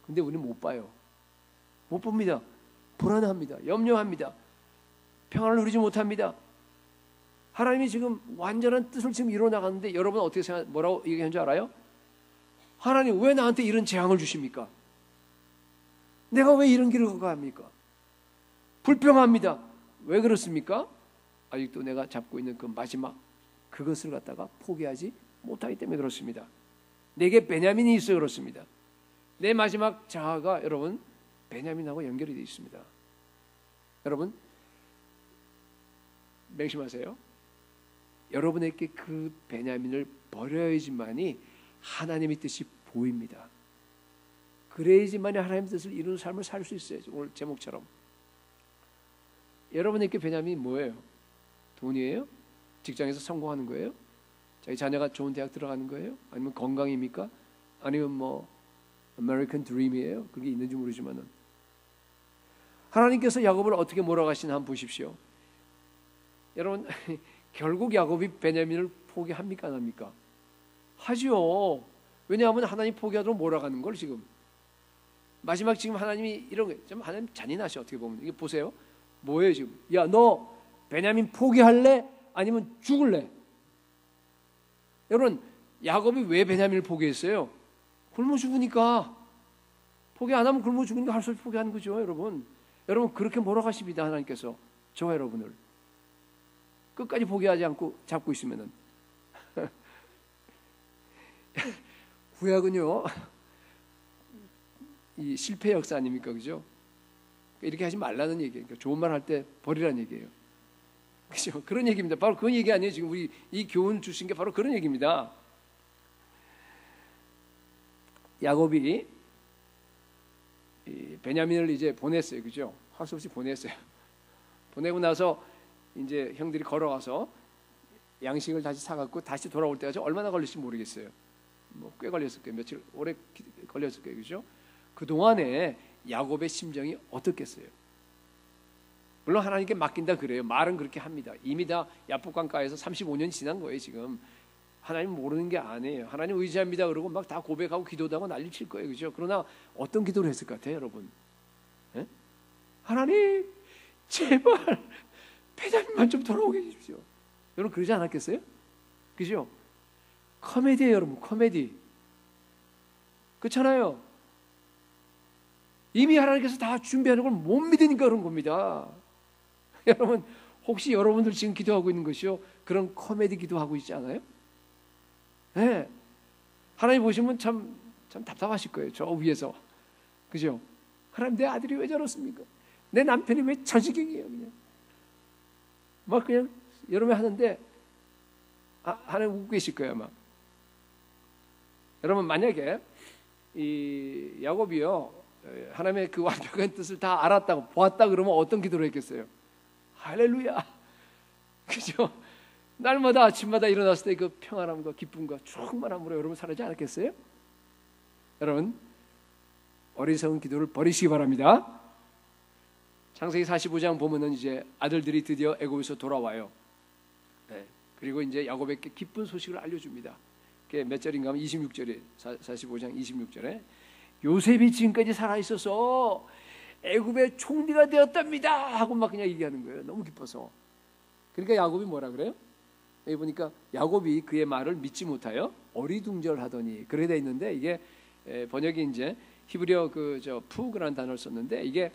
근데 우리는 못 봐요. 못 봅니다. 불안합니다. 염려합니다. 평안을 누리지 못합니다. 하나님이 지금 완전한 뜻을 지금 이루어나가는데 여러분 어떻게 뭐라고 얘기한 줄 알아요? 하나님 왜 나한테 이런 재앙을 주십니까? 내가 왜 이런 길을 가야 합니까? 불평합니다. 왜 그렇습니까? 아직도 내가 잡고 있는 그 마지막 그것을 갖다가 포기하지 못하기 때문에 그렇습니다. 내게 베냐민이 있어 그렇습니다. 내 마지막 자아가 여러분 베냐민하고 연결이 되어 있습니다. 여러분 명심하세요. 여러분에게 그 베냐민을 버려야지만이 하나님의 뜻이 보입니다. 그래야지만이 하나님의 뜻을 이루는 삶을 살 수 있어요. 오늘 제목처럼. 여러분에게 베냐민이 뭐예요? 돈이에요? 직장에서 성공하는 거예요? 자기 자녀가 좋은 대학 들어가는 거예요? 아니면 건강입니까? 아니면 뭐 아메리칸 드림이에요? 그게 있는지 모르지만은 하나님께서 야곱을 어떻게 몰아가시나 한번 보십시오. 여러분 결국 야곱이 베냐민을 포기합니까 안 합니까? 하죠. 왜냐하면 하나님 포기하도록 몰아가는 걸 지금 마지막 지금 하나님이 이런 거 좀 하나님 잔인하셔. 어떻게 보면 이게 보세요. 뭐예요 지금? 야 너 베냐민 포기할래? 아니면 죽을래? 여러분 야곱이 왜 베냐민을 포기했어요? 굶어 죽으니까. 포기 안 하면 굶어 죽으니까 할 수 없이 포기하는 거죠. 여러분 그렇게 몰아가십니다. 하나님께서 저와 여러분을 끝까지 포기하지 않고 잡고 있으면은 구약은요 이 실패 역사 아닙니까? 그죠? 이렇게 하지 말라는 얘기예요. 좋은 말 할 때 버리라는 얘기예요. 그죠? 그런 얘기입니다. 바로 그런 얘기 아니에요. 지금 우리 이 교훈 주신 게 바로 그런 얘기입니다. 야곱이 베냐민을 이제 보냈어요. 그죠? 할 수 없이 보냈어요. 보내고 나서 이제 형들이 걸어와서 양식을 다시 사갖고 다시 돌아올 때까지 얼마나 걸릴지 모르겠어요. 뭐 꽤 걸렸을 거예요. 며칠 오래 걸렸을 거예요. 그죠? 그 동안에 야곱의 심정이 어떻겠어요? 물론 하나님께 맡긴다 그래요. 말은 그렇게 합니다. 이미 다 야복강가에서 35년이 지난 거예요. 지금 하나님 모르는 게 아니에요. 하나님 의지합니다 그러고 막 다 고백하고 기도도 하고 난리 칠 거예요. 그죠? 그러나 어떤 기도를 했을 것 같아요, 여러분? 예? 하나님 제발 베냐민만 좀 돌아오게 해주십시오. 여러분 그러지 않았겠어요? 그죠? 코미디예요, 여러분. 코미디. 그렇잖아요. 이미 하나님께서 다 준비하는 걸 못 믿으니까 그런 겁니다. 여러분 혹시 여러분들 지금 기도하고 있는 것이요 그런 코미디 기도하고 있지 않아요? 네. 하나님 보시면 참 답답하실 거예요. 저 위에서. 그죠? 하나님 내 아들이 왜 저렇습니까? 내 남편이 왜 저지경이에요? 그냥 막 그냥 여러분 하는데 하나님 웃고 계실 거예요 아마. 여러분 만약에 이 야곱이요 하나님의 그 완벽한 뜻을 다 알았다고 보았다 그러면 어떤 기도를 했겠어요? 할렐루야. 그죠? 날마다 아침마다 일어났을 때 그 평안함과 기쁨과 충만함으로 여러분 살지 않았겠어요? 여러분 어리석은 기도를 버리시기 바랍니다. 창세기 45장 보면은 이제 아들들이 드디어 애굽에서 돌아와요. 네. 그리고 이제 야곱에게 기쁜 소식을 알려줍니다. 그게 몇 절인가 하면 26절에 45장 26절에 요셉이 지금까지 살아있어서 애굽의 총리가 되었답니다 하고 막 그냥 얘기하는 거예요. 너무 기뻐서. 그러니까 야곱이 뭐라 그래요? 여기 보니까 야곱이 그의 말을 믿지 못하여 어리둥절하더니 그래 돼 있는데 이게 번역이 이제 히브리어 저 푸그라는 단어를 썼는데 이게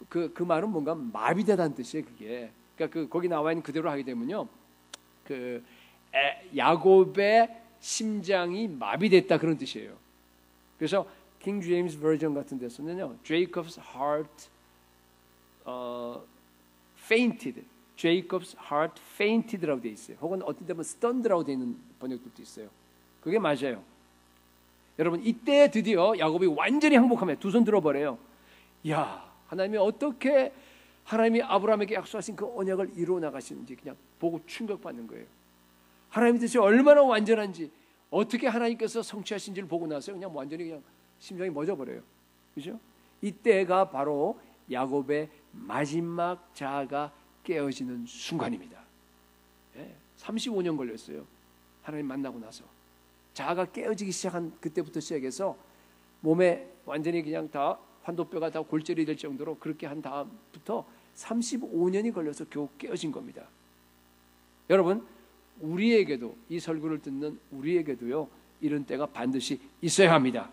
그 말은 뭔가 마비되다는 뜻이에요. 그게 그러니까 거기 나와 있는 그대로 하게 되면요 야곱의 심장이 마비됐다 그런 뜻이에요. 그래서 킹 제임스 버전 같은 데서는요 Jacob's heart fainted, Jacob's heart fainted라고 돼 있어요. 혹은 어떤 데면 stunned라고 돼 있는 번역들도 있어요. 그게 맞아요. 여러분 이때 드디어 야곱이 완전히 항복하며 두 손 들어버려요. 야 하나님이 어떻게 하나님이 아브라함에게 약속하신 그 언약을 이루어 나가시는지 그냥 보고 충격받는 거예요. 하나님의 뜻이 얼마나 완전한지 어떻게 하나님께서 성취하신지를 보고 나서 그냥 완전히 그냥 심장이 멎어버려요. 그죠? 이때가 바로 야곱의 마지막 자아가 깨어지는 순간입니다. 35년 걸렸어요. 하나님 만나고 나서 자아가 깨어지기 시작한 그때부터 시작해서 몸에 완전히 그냥 다 환도뼈가 다 골절이 될 정도로 그렇게 한 다음부터 35년이 걸려서 겨우 깨어진 겁니다. 여러분 우리에게도 이 설교를 듣는 우리에게도요 이런 때가 반드시 있어야 합니다.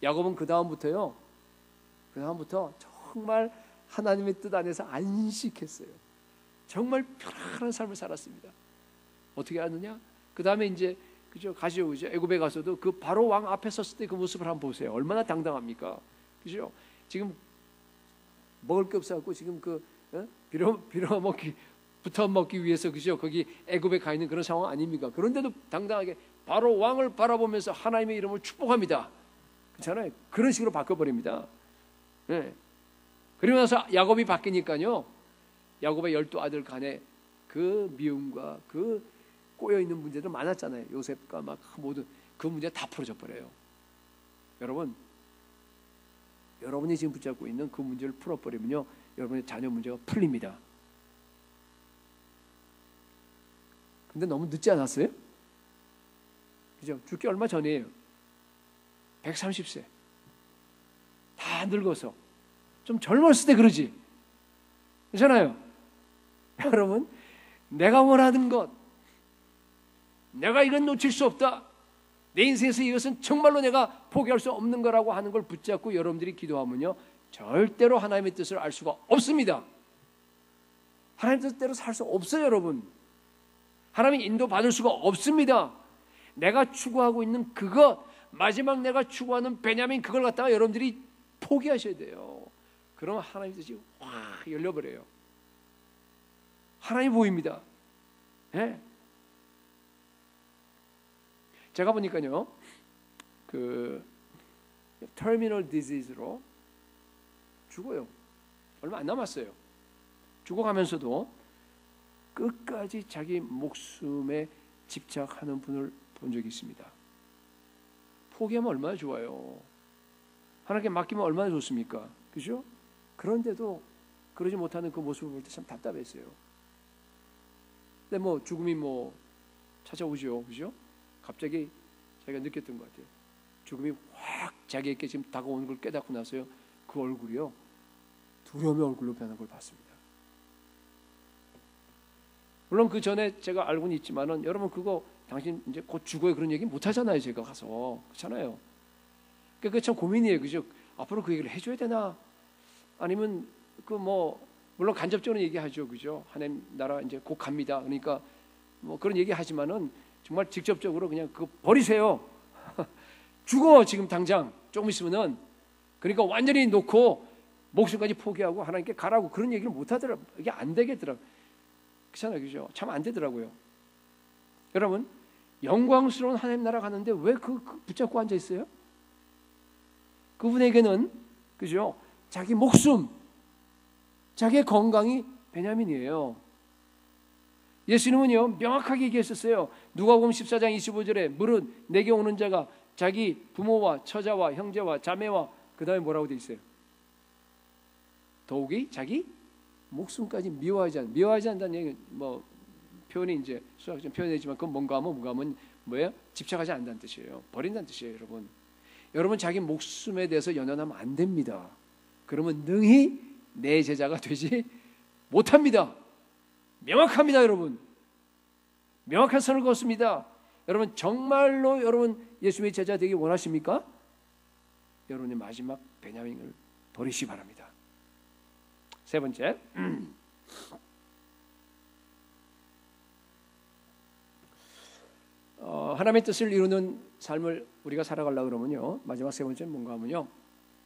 야곱은 그 다음부터 정말 하나님의 뜻 안에서 안식했어요. 정말 편안한 삶을 살았습니다. 어떻게 하느냐? 그 다음에 이제 그죠, 가시오, 그죠? 애굽에 가서도 그 바로 왕 앞에 섰을 때 그 모습을 한번 보세요. 얼마나 당당합니까? 그죠? 지금 먹을 게 없어갖고 지금 빌어 먹기 붙어 먹기 위해서 그죠? 거기 애굽에 가 있는 그런 상황 아닙니까? 그런데도 당당하게 바로 왕을 바라보면서 하나님의 이름을 축복합니다. 그렇잖아요. 그런 식으로 바꿔버립니다. 네. 그리고 나서 야곱이 바뀌니까요, 야곱의 12아들 간에 그 미움과 그 꼬여있는 문제들 많았잖아요. 요셉과 막 모든 그 문제 다 풀어져 버려요. 여러분, 여러분이 지금 붙잡고 있는 그 문제를 풀어버리면요, 여러분의 자녀 문제가 풀립니다. 근데 너무 늦지 않았어요? 그죠? 죽기 얼마 전이에요. 130세. 다 늙어서. 좀 젊었을 때 그러지. 그렇잖아요. 여러분, 내가 원하는 것, 내가 이건 놓칠 수 없다, 내 인생에서 이것은 정말로 내가 포기할 수 없는 거라고 하는 걸 붙잡고 여러분들이 기도하면요, 절대로 하나님의 뜻을 알 수가 없습니다. 하나님의 뜻대로 살 수 없어요. 여러분, 하나님의 인도 받을 수가 없습니다. 내가 추구하고 있는 그것, 마지막 내가 추구하는 베냐민, 그걸 갖다가 여러분들이 포기하셔야 돼요. 그러면 하나님의 뜻이 확 열려버려요. 하나님이 보입니다. 네? 제가 보니까요, 그 터미널 디지즈로 죽어요. 얼마 안 남았어요. 죽어가면서도 끝까지 자기 목숨에 집착하는 분을 본 적이 있습니다. 포기하면 얼마나 좋아요. 하나님께 맡기면 얼마나 좋습니까? 그죠? 그런데도 그러지 못하는 그 모습을 볼 때 참 답답했어요. 근데 뭐 죽음이 뭐 찾아오죠. 그죠? 갑자기 자기가 느꼈던 것 같아요. 죽음이 확 자기에게 지금 다가오는 걸 깨닫고 나서요, 그 얼굴이요, 두려움의 얼굴로 변한 걸 봤습니다. 물론 그 전에 제가 알고는 있지만은, 여러분 그거 당신 이제 곧 죽어요 그런 얘기 못 하잖아요. 제가 가서. 그렇잖아요. 그게 참 고민이에요. 그죠? 앞으로 그 얘기를 해줘야 되나? 아니면 그 뭐 물론 간접적으로 얘기하죠. 그죠? 하나님 나라 이제 곧 갑니다. 그러니까 뭐 그런 얘기 하지만은 정말 직접적으로 그냥 그거 버리세요. 죽어 지금 당장 조금 있으면은. 그러니까 완전히 놓고 목숨까지 포기하고 하나님께 가라고 그런 얘기를 못 하더라고요. 이게 안 되겠더라고요. 그렇잖아요. 그죠? 참 안 되더라고요. 여러분, 영광스러운 하나님 나라 가는데 왜 그 붙잡고 앉아 있어요? 그분에게는 그죠? 자기 목숨, 자기의 건강이 베냐민이에요. 예수님은요, 명확하게 얘기했었어요. 누가복음 14장 25절에 무릇 내게 오는 자가 자기 부모와 처자와 형제와 자매와 그 다음에 뭐라고 돼 있어요? 더욱이 자기 목숨까지 미워하지 않는다는 얘기, 뭐 표현이 이제 수학적 표현이지만 그건 뭔가 하면 뭐예요? 집착하지 않는다는 뜻이에요. 버린다는 뜻이에요. 여러분 자기 목숨에 대해서 연연하면 안 됩니다. 그러면 능히 내 제자가 되지 못합니다. 명확합니다. 여러분, 명확한 선을 그었습니다. 여러분 정말로 여러분 예수님의 제자 되기 원하십니까? 여러분의 마지막 베냐민을 버리시기 바랍니다. 세 번째, 하나님의 뜻을 이루는 삶을 우리가 살아가려고 그러면요, 마지막 세 번째는 뭔가 하면요,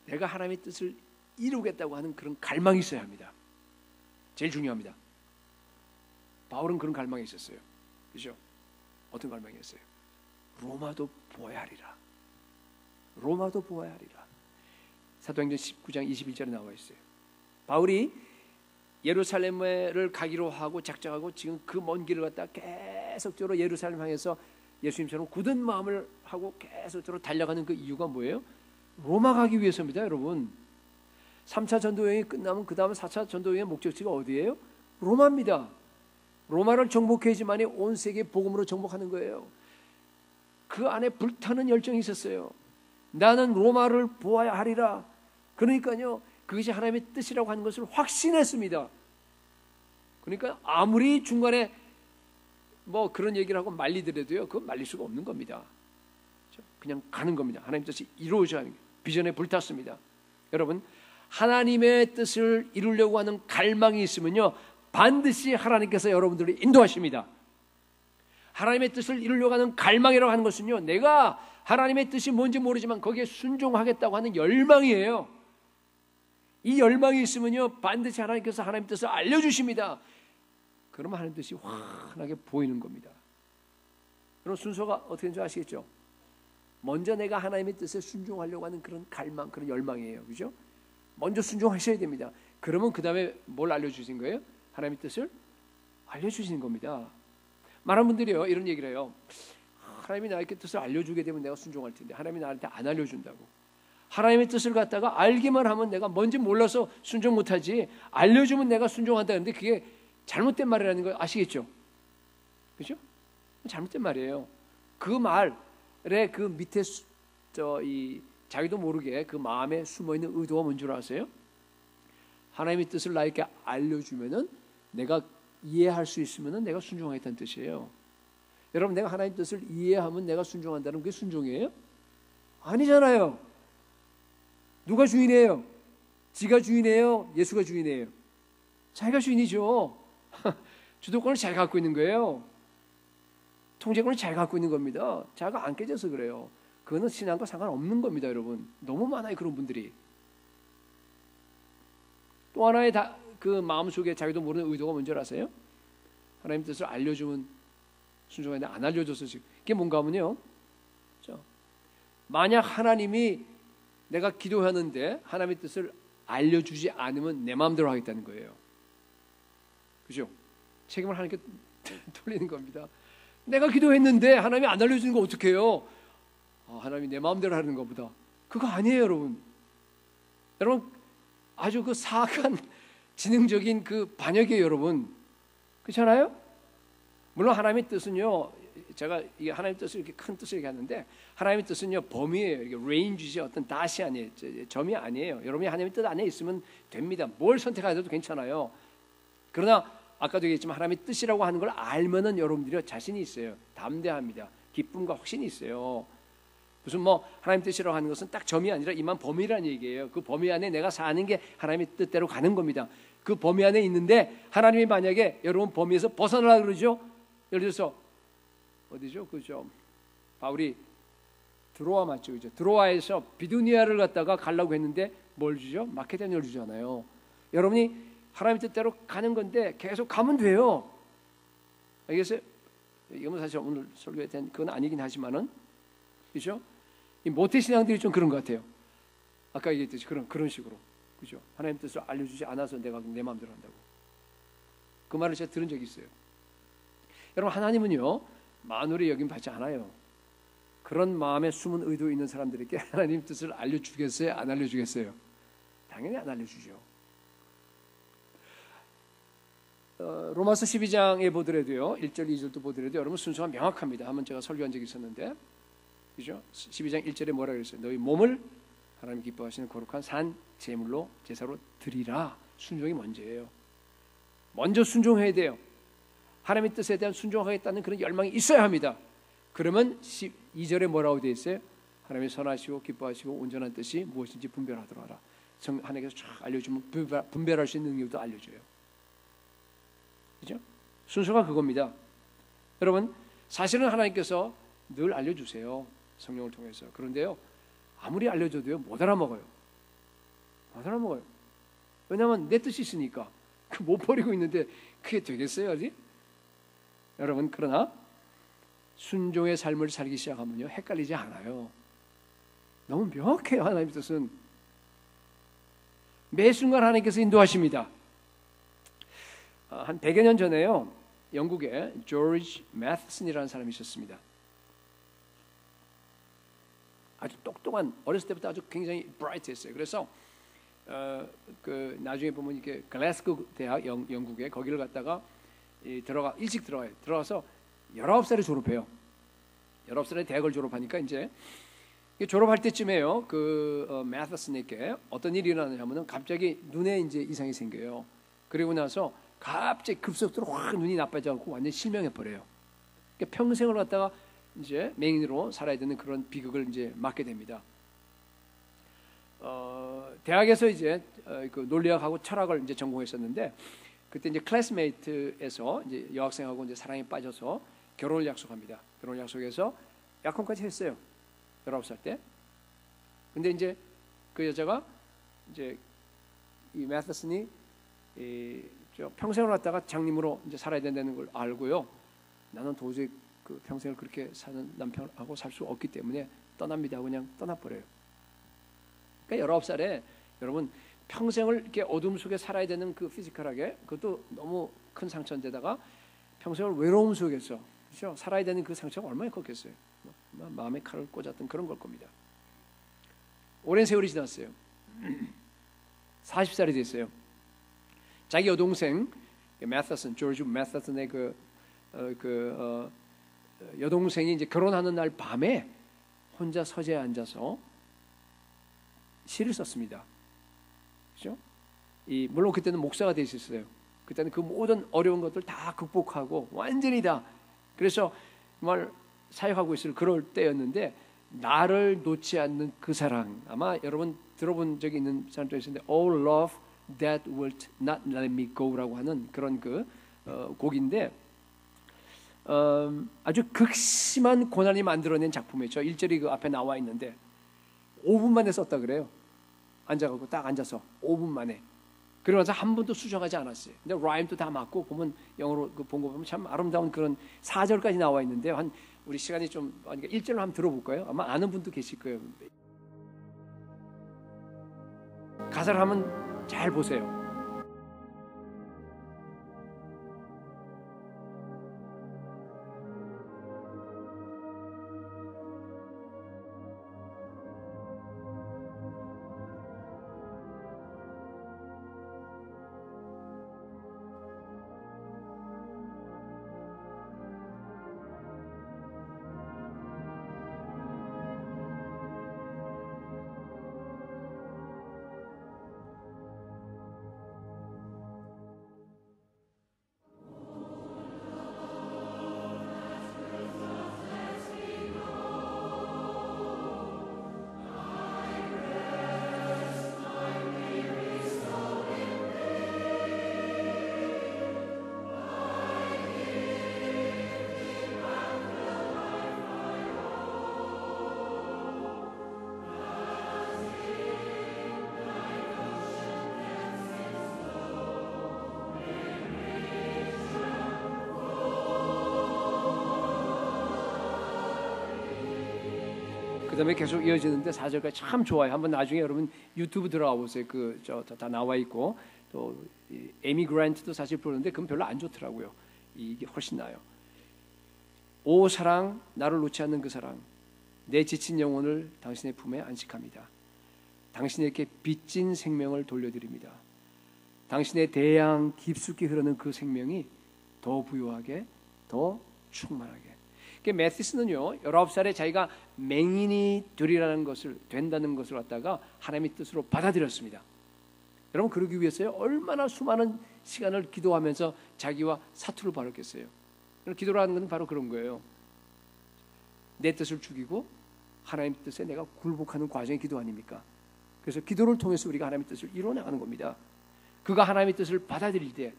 내가 하나님의 뜻을 이루겠다고 하는 그런 갈망이 있어야 합니다. 제일 중요합니다. 바울은 그런 갈망이 있었어요. 그죠? 어떤 갈망이었어요? 로마도 보아야 하리라. 로마도 보아야 하리라. 사도행전 19장 21절에 나와 있어요. 바울이 예루살렘을 가기로 하고 작정하고 지금 그 먼 길을 갔다 계속적으로 예루살렘 향해서 예수님처럼 굳은 마음을 하고 계속적으로 달려가는 그 이유가 뭐예요? 로마 가기 위해서입니다. 여러분, 3차 전도여행이 끝나면 그 다음 4차 전도여행의 목적지가 어디예요? 로마입니다. 로마를 정복해야지만이 온 세계 복음으로 정복하는 거예요. 그 안에 불타는 열정이 있었어요. 나는 로마를 보아야 하리라. 그러니까요, 그것이 하나님의 뜻이라고 하는 것을 확신했습니다. 그러니까 아무리 중간에 뭐 그런 얘기를 하고 말리더라도요, 그건 말릴 수가 없는 겁니다. 그냥 가는 겁니다. 하나님 뜻이 이루어져야 하는 비전에 불탔습니다. 여러분, 하나님의 뜻을 이루려고 하는 갈망이 있으면요, 반드시 하나님께서 여러분들을 인도하십니다. 하나님의 뜻을 이루려고 하는 갈망이라고 하는 것은요, 내가 하나님의 뜻이 뭔지 모르지만 거기에 순종하겠다고 하는 열망이에요. 이 열망이 있으면요, 반드시 하나님께서 하나님의 뜻을 알려주십니다. 그러면 하나님의 뜻이 환하게 보이는 겁니다. 그럼 순서가 어떻게 되는지 아시겠죠? 먼저 내가 하나님의 뜻에 순종하려고 하는 그런 갈망, 그런 열망이에요. 그죠? 먼저 순종하셔야 됩니다. 그러면 그 다음에 뭘 알려주신 거예요? 하나님의 뜻을 알려주시는 겁니다. 많은 분들이요, 이런 얘기를 해요. 하나님이 나에게 뜻을 알려주게 되면 내가 순종할 텐데 하나님이 나한테 안 알려준다고. 하나님의 뜻을 갖다가 알기만 하면 내가 뭔지 몰라서 순종 못하지, 알려주면 내가 순종한다는데 그게 잘못된 말이라는 거 아시겠죠? 그죠? 잘못된 말이에요. 그 말에 그 밑에 자기도 모르게 그 마음에 숨어있는 의도가 뭔 줄 아세요? 하나님의 뜻을 나에게 알려주면은 내가 이해할 수 있으면은 내가 순종하겠다는 뜻이에요. 여러분, 내가 하나님의 뜻을 이해하면 내가 순종한다는 그게 순종이에요? 아니잖아요. 누가 주인이에요? 지가 주인이에요? 예수가 주인이에요? 자기가 주인이죠. 주도권을 잘 갖고 있는 거예요. 통제권을 잘 갖고 있는 겁니다. 자가 안 깨져서 그래요. 그거는 신앙과 상관없는 겁니다, 여러분. 너무 많아요, 그런 분들이. 또 하나의 그 마음속에 자기도 모르는 의도가 뭔지 아세요? 하나님 뜻을 알려주면 순종하는데 안 알려줘서 지금 그게 뭔가 하면요, 만약 하나님이 내가 기도하는데 하나님의 뜻을 알려주지 않으면 내 마음대로 하겠다는 거예요. 그죠? 책임을 하나님께 돌리는 겁니다. 내가 기도했는데 하나님이 안 알려주는 거 어떡해요? 하나님이 내 마음대로 하는 것보다. 그거 아니에요, 여러분. 여러분, 아주 그 사악한 지능적인 그 반역이에요, 여러분. 그렇잖아요? 물론 하나님의 뜻은요, 제가 이게 하나님의 뜻을 이렇게 큰 뜻을 얘기하는데, 하나님의 뜻은요 범위예요. 이게 레인지지 어떤 다시 아니에요. 점이 아니에요. 여러분이 하나님의 뜻 안에 있으면 됩니다. 뭘 선택하셔도 괜찮아요. 그러나 아까도 얘기했지만 하나님의 뜻이라고 하는 걸 알면은 여러분들이 자신이 있어요. 담대합니다. 기쁨과 확신이 있어요. 무슨 뭐 하나님 뜻이라고 하는 것은 딱 점이 아니라 이만 범위라는 얘기예요. 그 범위 안에 내가 사는 게 하나님의 뜻대로 가는 겁니다. 그 범위 안에 있는데 하나님이 만약에 여러분 범위에서 벗어나라 그러죠. 예를 들어서 어디죠? 그죠? 바울이 드로아 맞죠, 그죠? 드로아에서 비두니아를 갖다가 가려고 했는데 뭘 주죠? 마케도니아를 주잖아요. 여러분이 하나님의 뜻대로 가는 건데 계속 가면 돼요. 알겠어요? 이건 사실 오늘 설교에 대한 그건 아니긴 하지만은, 그죠? 이 모태 신앙들이 좀 그런 것 같아요. 아까 얘기했듯이 그런 식으로, 그죠? 하나님 뜻을 알려주지 않아서 내가 내 마음대로 한다고. 그 말을 제가 들은 적이 있어요. 여러분, 하나님은요 만물의 여김 받지 않아요. 그런 마음에 숨은 의도 있는 사람들에게 하나님 뜻을 알려주겠어요? 안 알려주겠어요? 당연히 안 알려주죠. 로마서 12장에 보더라도요, 1절 2절도 보더라도 여러분 순서가 명확합니다. 한번 제가 설교한 적이 있었는데, 그죠? 12장 1절에 뭐라 그랬어요? 너희 몸을 하나님 기뻐하시는 거룩한 산 제물로 제사로 드리라. 순종이 먼저예요. 먼저 순종해야 돼요. 하나님의 뜻에 대한 순종하겠다는 그런 열망이 있어야 합니다. 그러면 12절에 뭐라고 되어 있어요? 하나님의 선하시고 기뻐하시고 온전한 뜻이 무엇인지 분별하도록 하라. 하나님께서 쫙 알려주면 분별할 수 있는 능력도 알려줘요. 그죠? 순서가 그겁니다. 여러분, 사실은 하나님께서 늘 알려주세요. 성령을 통해서. 그런데요, 아무리 알려줘도요 못 알아먹어요. 못 알아먹어요. 왜냐하면 내 뜻이 있으니까. 못 버리고 있는데 그게 되겠어요, 아직? 여러분, 그러나 순종의 삶을 살기 시작하면요 헷갈리지 않아요. 너무 명확해요. 하나님의 뜻은 매 순간 하나님께서 인도하십니다. 한 100여 년 전에요, 영국에 조지 매스슨이라는 사람이 있었습니다. 아주 똑똑한, 어렸을 때부터 아주 굉장히 브라이트했어요. 그래서 그 나중에 보면 이렇게 글래스고 대학 영국에 거기를 갔다가 일찍 들어가요. 들어가서 19살에 졸업해요. 19살에 대학을 졸업하니까 이제 졸업할 때쯤에요, 그 매스슨에게 어떤 일이 일어나냐면은 갑자기 눈에 이제 이상이 생겨요. 그리고 나서 갑자기 급속도로 확 눈이 나빠져갖고 완전 실명해 버려요. 그러니까 평생을 갖다가 이제 맹인으로 살아야 되는 그런 비극을 이제 맞게 됩니다. 대학에서 이제 그 논리학하고 철학을 이제 전공했었는데, 그때 이제 클래스메이트에서 이제 여학생하고 이제 사랑에 빠져서 결혼을 약속합니다. 결혼을 약속해서 약혼까지 했어요. 19살 때. 근데 이제 그 여자가 이제 이 매서슨이 평생을 갖다가 장님으로 이제 살아야 된다는 걸 알고요. 나는 도저히 그 평생을 그렇게 사는 남편하고 살 수 없기 때문에 떠납니다. 그냥 떠나버려요. 그러니까 19살에 여러분 평생을 이렇게 어둠 속에 살아야 되는 그 피지컬하게 그것도 너무 큰 상처인데다가 평생을 외로움 속에서 그렇죠? 살아야 되는 그 상처가 얼마나 컸겠어요. 마음에 칼을 꽂았던 그런 걸 겁니다. 오랜 세월이 지났어요. 40살이 됐어요. 자기 여동생 매서슨, 조지 매서슨의 여동생이 이제 결혼하는 날 밤에 혼자 서재에 앉아서 시를 썼습니다. 그렇죠? 물론 그때는 목사가 돼 있었어요. 그때는 그 모든 어려운 것들 다 극복하고 완전히 다 그래서 정말 사역하고 있을 그럴 때였는데 나를 놓지 않는 그 사랑 아마 여러분 들어본 적이 있는 사람도 있는데 Oh love that will not let me go라고 하는 그런 곡인데 아주 극심한 고난이 만들어낸 작품이죠. 1절이 그 앞에 나와 있는데 5분 만에 썼다 그래요. 앉아가지고 딱 앉아서 5분 만에 그러면서 한 번도 수정하지 않았어요. 근데 라임도 다 맞고 보면 영어로 본 거 보면 참 아름다운 그런 4절까지 나와 있는데 우리 시간이 좀 그러니까 1절로 한번 들어볼까요? 아마 아는 분도 계실 거예요. 가사를 한번 잘 보세요. 그 다음에 계속 이어지는데 4절까지 참 좋아요. 한번 나중에 여러분 유튜브 들어가 보세요. 다 나와 있고 또 에미 그랜트도 사실 부르는데 그건 별로 안 좋더라고요. 이게 훨씬 나아요. 오 사랑 나를 놓지 않는 그 사랑 내 지친 영혼을 당신의 품에 안식합니다. 당신에게 빚진 생명을 돌려드립니다. 당신의 대양 깊숙이 흐르는 그 생명이 더 부유하게 더 충만하게 매시스는요 19살에 자기가 맹인이 된다는 것을 갖다가 하나님의 뜻으로 받아들였습니다. 여러분 그러기 위해서요 얼마나 수많은 시간을 기도하면서 자기와 사투를 벌였겠어요. 기도라는 건 바로 그런 거예요. 내 뜻을 죽이고 하나님 뜻에 내가 굴복하는 과정의 기도 아닙니까? 그래서 기도를 통해서 우리가 하나님의 뜻을 이뤄나가는 겁니다. 그가 하나님의 뜻을 받아들일 때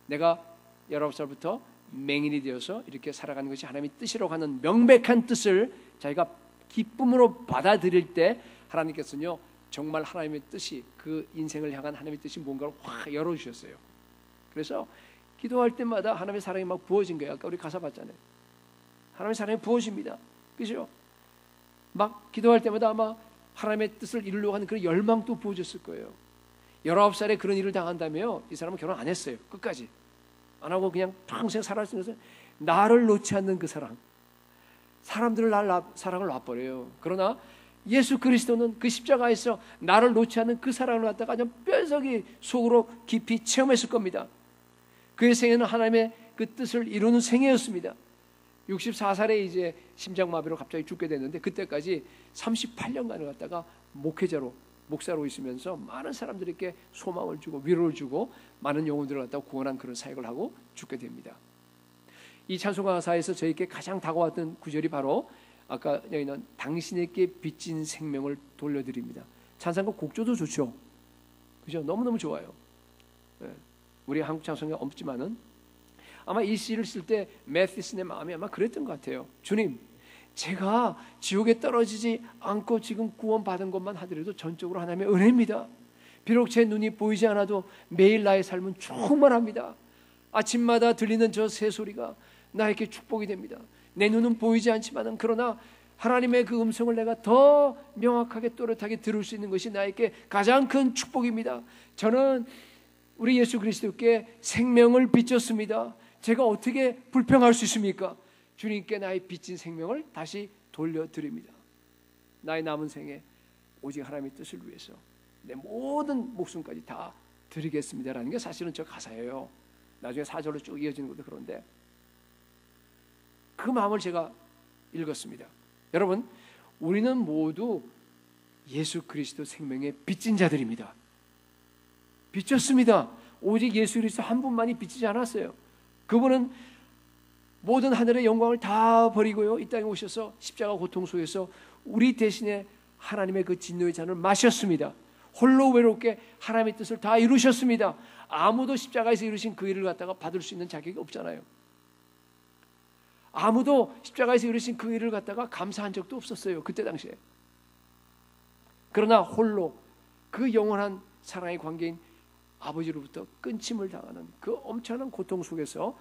내가 19살부터 맹인이 되어서 이렇게 살아가는 것이 하나님의 뜻이라고 하는 명백한 뜻을 자기가 기쁨으로 받아들일 때 하나님께서는요 정말 하나님의 뜻이 그 인생을 향한 하나님의 뜻이 뭔가를 확 열어주셨어요. 그래서 기도할 때마다 하나님의 사랑이 막 부어진 거예요. 아까 우리 가사 봤잖아요. 하나님의 사랑이 부어집니다. 그죠? 막 기도할 때마다 아마 하나님의 뜻을 이루려고 하는 그런 열망도 부어졌을 거예요. 19살에 그런 일을 당한다며 이 사람은 결혼 안 했어요. 끝까지. 안 하고 그냥 평생 살았으면서 나를 놓지 않는 그 사랑 사람들을 사랑을 놔버려요. 그러나 예수 그리스도는 그 십자가에서 나를 놓지 않는 그 사랑을 갖다가 그냥 뼈저기 속으로 깊이 체험했을 겁니다. 그의 생애는 하나님의 그 뜻을 이루는 생애였습니다. 64살에 이제 심장마비로 갑자기 죽게 됐는데 그때까지 38년간을 갖다가 목사로 있으면서 많은 사람들에게 소망을 주고 위로를 주고 많은 영혼들을 갖다가 구원한 그런 사역을 하고 죽게 됩니다. 이 찬송가 가사에서 저에게 가장 다가왔던 구절이 바로 아까 여기는 당신에게 빚진 생명을 돌려드립니다. 찬송가 곡조도 좋죠. 그죠? 너무너무 좋아요. 우리 한국 찬송가 없지만은 아마 이 시를 쓸 때 매티슨의 마음이 아마 그랬던 것 같아요. 주님, 제가 지옥에 떨어지지 않고 지금 구원받은 것만 하더라도 전적으로 하나님의 은혜입니다. 비록 제 눈이 보이지 않아도 매일 나의 삶은 충만합니다. 아침마다 들리는 저 새소리가 나에게 축복이 됩니다. 내 눈은 보이지 않지만 그러나 하나님의 그 음성을 내가 더 명확하게 또렷하게 들을 수 있는 것이 나에게 가장 큰 축복입니다. 저는 우리 예수 그리스도께 생명을 비쳤습니다. 제가 어떻게 불평할 수 있습니까? 주님께 나의 빚진 생명을 다시 돌려드립니다. 나의 남은 생에 오직 하나님의 뜻을 위해서 내 모든 목숨까지 다 드리겠습니다라는 게 사실은 저 가사예요. 나중에 4절로 쭉 이어지는 것도 그런데 그 마음을 제가 읽었습니다. 여러분, 우리는 모두 예수 그리스도 생명의 빚진 자들입니다. 빚졌습니다. 오직 예수 그리스도 한 분만이 빚지지 않았어요. 그분은 모든 하늘의 영광을 다 버리고요, 이 땅에 오셔서 십자가 고통 속에서 우리 대신에 하나님의 그 진노의 잔을 마셨습니다. 홀로 외롭게 하나님의 뜻을 다 이루셨습니다. 아무도 십자가에서 이루신 그 일을 갖다가 받을 수 있는 자격이 없잖아요. 아무도 십자가에서 이루신 그 일을 갖다가 감사한 적도 없었어요, 그때 당시에. 그러나 홀로 그 영원한 사랑의 관계인 아버지로부터 끊임을 당하는 그 엄청난 고통 속에서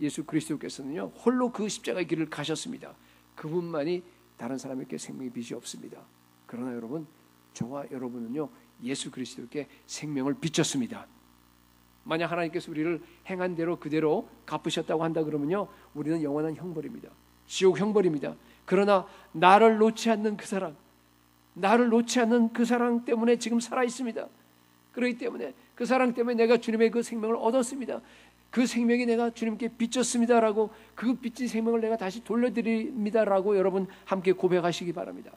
예수 그리스도께서는요, 홀로 그 십자가의 길을 가셨습니다. 그분만이 다른 사람에게 생명의 빚이 없습니다. 그러나 여러분, 저와 여러분은요, 예수 그리스도께 생명을 빚졌습니다. 만약 하나님께서 우리를 행한 대로 그대로 갚으셨다고 한다 그러면요, 우리는 영원한 형벌입니다. 지옥 형벌입니다. 그러나 나를 놓지 않는 그 사랑, 나를 놓지 않는 그 사랑 때문에 지금 살아 있습니다. 그렇기 때문에 그 사랑 때문에 내가 주님의 그 생명을 얻었습니다. 그 생명이 내가 주님께 빚졌습니다라고, 그 빚진 생명을 내가 다시 돌려드립니다라고 여러분 함께 고백하시기 바랍니다.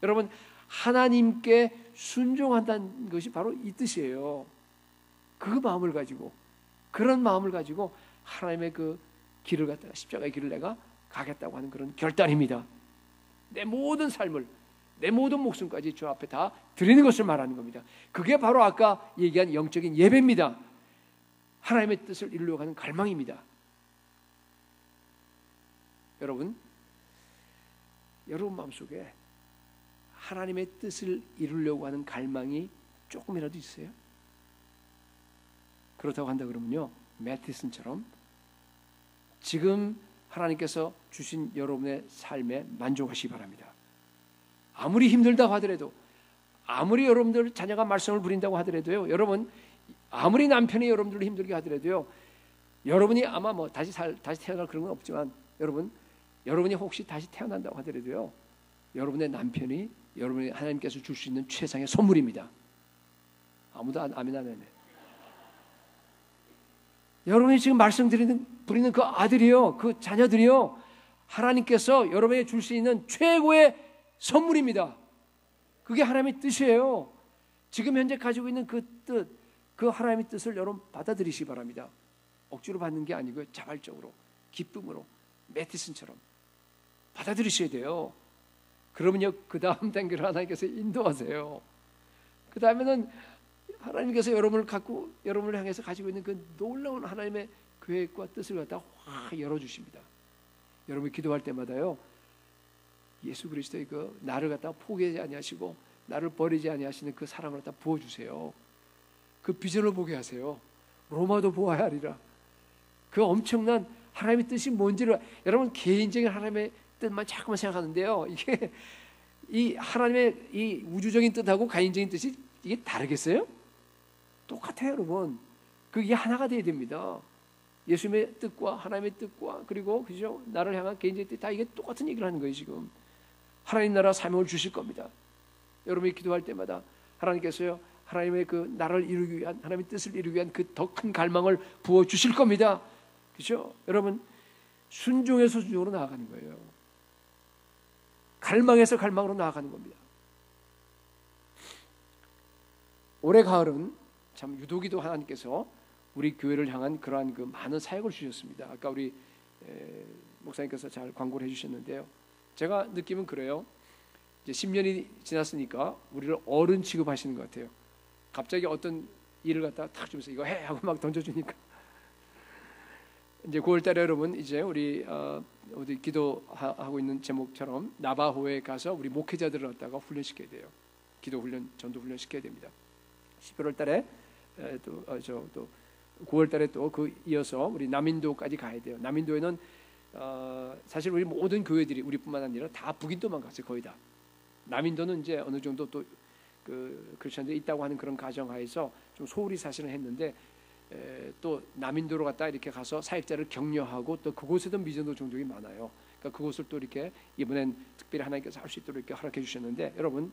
여러분, 하나님께 순종한다는 것이 바로 이 뜻이에요. 그 마음을 가지고, 그런 마음을 가지고 하나님의 그 길을 갖다가, 십자가의 길을 내가 가겠다고 하는 그런 결단입니다. 내 모든 삶을, 내 모든 목숨까지 주 앞에 다 드리는 것을 말하는 겁니다. 그게 바로 아까 얘기한 영적인 예배입니다. 하나님의 뜻을 이루려고 하는 갈망입니다. 여러분 마음속에 하나님의 뜻을 이루려고 하는 갈망이 조금이라도 있어요? 그렇다고 한다 그러면요, 매티슨처럼 지금 하나님께서 주신 여러분의 삶에 만족하시기 바랍니다. 아무리 힘들다고 하더라도, 아무리 여러분들 자녀가 말썽을 부린다고 하더라도요, 여러분 아무리 남편이 여러분들을 힘들게 하더라도요, 여러분이 아마 뭐 다시 태어날 그런 건 없지만, 여러분이 혹시 다시 태어난다고 하더라도요, 여러분의 남편이 여러분이 하나님께서 줄 수 있는 최상의 선물입니다. 아무도 아멘 안 하네. 여러분이 지금 말씀 부리는 그 아들이요, 그 자녀들이요, 하나님께서 여러분에게 줄 수 있는 최고의 선물입니다. 그게 하나님의 뜻이에요. 지금 현재 가지고 있는 그 뜻, 그 하나님의 뜻을 여러분 받아들이시기 바랍니다. 억지로 받는 게 아니고요, 자발적으로, 기쁨으로, 매티슨처럼 받아들이셔야 돼요. 그러면요, 그 다음 단계를 하나님께서 인도하세요. 그 다음에는 하나님께서 여러분을 향해서 가지고 있는 그 놀라운 하나님의 계획과 뜻을 갖다 확 열어주십니다. 여러분이 기도할 때마다요, 예수 그리스도의 그 나를 갖다 포기하지 아니하시고 나를 버리지 아니하시는 그 사랑을 갖다 부어주세요. 그 비전을 보게 하세요. 로마도 보아야 하리라. 그 엄청난 하나님의 뜻이 뭔지를, 여러분 개인적인 하나님의 뜻만 자꾸만 생각하는데요, 이게 이 하나님의 이 우주적인 뜻하고 개인적인 뜻이 이게 다르겠어요? 똑같아요, 여러분. 그게 하나가 돼야 됩니다. 예수님의 뜻과 하나님의 뜻과, 그리고 그죠, 나를 향한 개인적인 뜻, 다 이게 똑같은 얘기를 하는 거예요. 지금 하나님 나라 사명을 주실 겁니다. 여러분이 기도할 때마다 하나님께서요, 하나님의 그 나라를 이루기 위한, 하나님의 뜻을 이루기 위한 그 더 큰 갈망을 부어 주실 겁니다. 그렇죠? 여러분, 순종에서 순종으로 나아가는 거예요. 갈망에서 갈망으로 나아가는 겁니다. 올해 가을은 참 유독이도 하나님께서 우리 교회를 향한 그러한 그 많은 사역을 주셨습니다. 아까 우리 목사님께서 잘 광고를 해주셨는데요, 제가 느낌은 그래요. 이제 10년이 지났으니까 우리를 어른 취급하시는 것 같아요. 갑자기 어떤 일을 갖다가 탁 주면서 이거 해 하고 막 던져주니까 이제 9월달에 여러분 이제 우리 기도하고 있는 제목처럼 나바호에 가서 우리 목회자들을 갖다가 훈련시켜야 돼요. 기도 훈련, 전도 훈련 시켜야 됩니다. 11월달에 또 9월달에 또 그 이어서 우리 남인도까지 가야 돼요. 남인도에는 사실 우리 모든 교회들이 우리뿐만 아니라 다 북인도만 갔어요. 거의 다. 남인도는 이제 어느 정도 또 그 크리스천들이 있다고 하는 그런 가정하에서 좀 소홀히 사실은 했는데 또 남인도로 갔다 이렇게 가서 사역자를 격려하고 또 그곳에도 미전도 종족이 많아요. 그러니까 그곳을 또 이렇게 이번엔 특별히 하나님께서 할 수 있도록 이렇게 허락해 주셨는데 여러분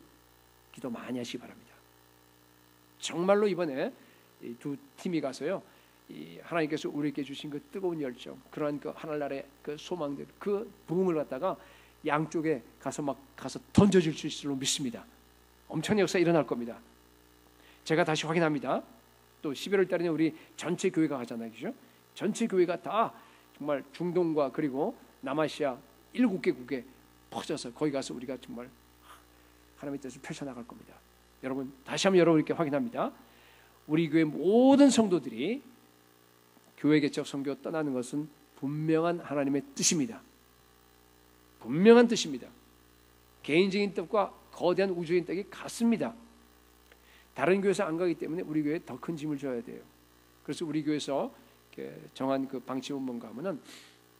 기도 많이 하시기 바랍니다. 정말로 이번에 이 두 팀이 가서요. 이 하나님께서 우리에게 주신 그 뜨거운 열정, 그러한 그 하늘나라의 그 소망들, 그 부흥을 갖다가 양쪽에 가서 던져질 수 있을 줄로 믿습니다. 엄청난 역사 일어날 겁니다. 제가 다시 확인합니다. 또 11월 달에는 우리 전체 교회가 가잖아요, 그죠? 전체 교회가 다 정말 중동과 그리고 남아시아 7개국에 퍼져서 거기 가서 우리가 정말 하나님의 뜻을 펼쳐나갈 겁니다. 여러분 다시 한번 여러분께 확인합니다. 우리 교회 모든 성도들이 교회 개척 선교 떠나는 것은 분명한 하나님의 뜻입니다. 분명한 뜻입니다. 개인적인 뜻과 거대한 우주적인 뜻이 같습니다. 다른 교회에서 안 가기 때문에 우리 교회에 더 큰 짐을 져야 돼요. 그래서 우리 교회에서 정한 그 방침은 뭔가 하면은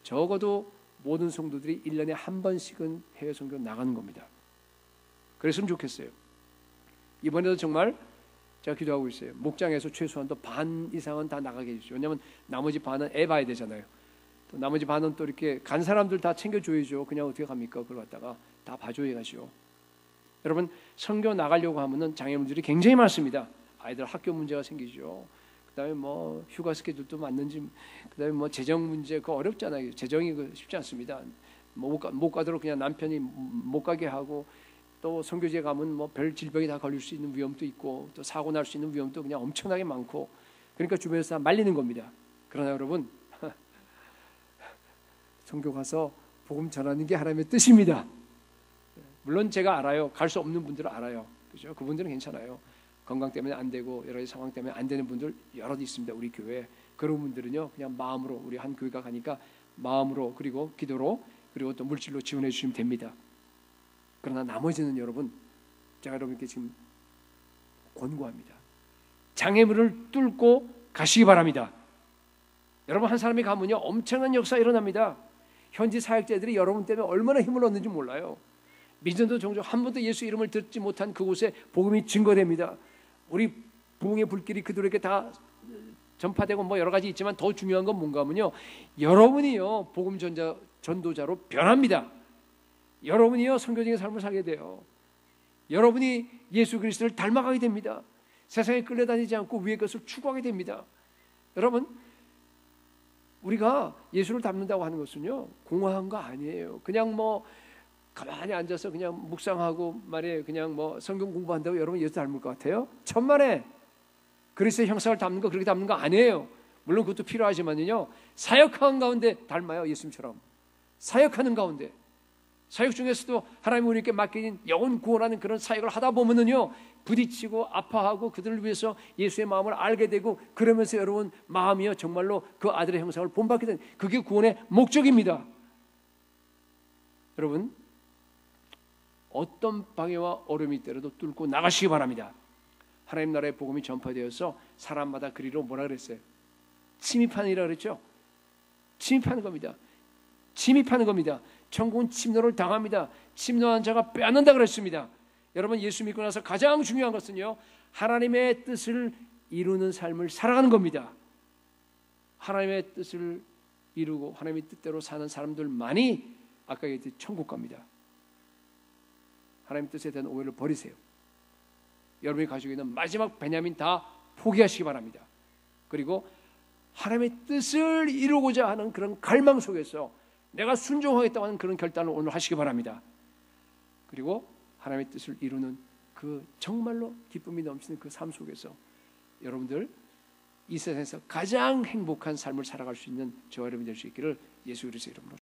적어도 모든 성도들이 1년에 한 번씩은 해외 선교 나가는 겁니다. 그랬으면 좋겠어요. 이번에도 정말 제가 기도하고 있어요. 목장에서 최소한도 반 이상은 다 나가게 해주죠. 왜냐하면 나머지 반은 애 봐야 되잖아요. 또 나머지 반은 또 이렇게 간 사람들 다 챙겨줘야죠. 그냥 어떻게 갑니까? 그걸 갖다가 다 봐줘야 가죠. 여러분 선교 나가려고 하면은 장애물들이 굉장히 많습니다. 아이들 학교 문제가 생기죠. 그다음에 뭐 휴가 스케줄도 맞는지, 그다음에 뭐 재정 문제 그거 어렵잖아요. 재정이 쉽지 않습니다. 못 가도록 그냥 남편이 못 가게 하고, 또 선교지에 가면 뭐 별 질병이 다 걸릴 수 있는 위험도 있고, 또 사고 날 수 있는 위험도 그냥 엄청나게 많고, 그러니까 주변에서 다 말리는 겁니다. 그러나 여러분 선교 가서 복음 전하는 게 하나님의 뜻입니다. 물론 제가 알아요. 갈 수 없는 분들은 알아요. 그죠? 그분들은 괜찮아요. 건강 때문에 안 되고 여러 가지 상황 때문에 안 되는 분들 여럿 있습니다. 우리 교회. 그런 분들은요 그냥 마음으로, 우리 한 교회가 가니까 마음으로 그리고 기도로 그리고 또 물질로 지원해 주시면 됩니다. 그러나 나머지는 여러분, 제가 여러분께 지금 권고합니다. 장애물을 뚫고 가시기 바랍니다. 여러분 한 사람이 가면요 엄청난 역사 일어납니다. 현지 사역자들이 여러분 때문에 얼마나 힘을 얻는지 몰라요. 미전도 종종 한 번도 예수 이름을 듣지 못한 그곳에 복음이 증거됩니다. 우리 부흥의 불길이 그들에게 다 전파되고 뭐 여러 가지 있지만 더 중요한 건 뭔가 하면요, 여러분이요 복음 전도자로 변합니다. 여러분이요 선교적인 삶을 살게 돼요. 여러분이 예수 그리스도를 닮아가게 됩니다. 세상에 끌려다니지 않고 위의 것을 추구하게 됩니다. 여러분 우리가 예수를 닮는다고 하는 것은요 공허한 거 아니에요. 그냥 뭐 가만히 앉아서 그냥 묵상하고 말이에요. 그냥 뭐 성경 공부한다고 여러분 예수 닮을 것 같아요? 천만에. 그리스도의 형상을 닮는 거 그렇게 닮는 거 아니에요. 물론 그것도 필요하지만요 사역하는 가운데 닮아요. 예수님처럼 사역하는 가운데, 사역 중에서도 하나님이 우리에게 맡긴 영혼 구원하는 그런 사역을 하다 보면은요 부딪히고 아파하고 그들을 위해서 예수의 마음을 알게 되고, 그러면서 여러분 마음이요 정말로 그 아들의 형상을 본받게 되는, 그게 구원의 목적입니다. 여러분 어떤 방해와 어려움이 있더라도 뚫고 나가시기 바랍니다. 하나님 나라의 복음이 전파되어서 사람마다 그리로 뭐라 그랬어요? 침입하는 이라 그랬죠? 침입하는 겁니다. 침입하는 겁니다. 천국은 침노를 당합니다. 침노한 자가 빼앗는다 그랬습니다. 여러분 예수 믿고 나서 가장 중요한 것은요 하나님의 뜻을 이루는 삶을 살아가는 겁니다. 하나님의 뜻을 이루고 하나님의 뜻대로 사는 사람들만이 아까 얘기했듯이 천국 갑니다. 하나님의 뜻에 대한 오해를 버리세요. 여러분이 가지고 있는 마지막 베냐민 다 포기하시기 바랍니다. 그리고 하나님의 뜻을 이루고자 하는 그런 갈망 속에서 내가 순종하겠다고 하는 그런 결단을 오늘 하시기 바랍니다. 그리고 하나님의 뜻을 이루는 그 정말로 기쁨이 넘치는 그 삶 속에서 여러분들 이 세상에서 가장 행복한 삶을 살아갈 수 있는 저와 여러분이 될 수 있기를 예수 그리스도의 이름으로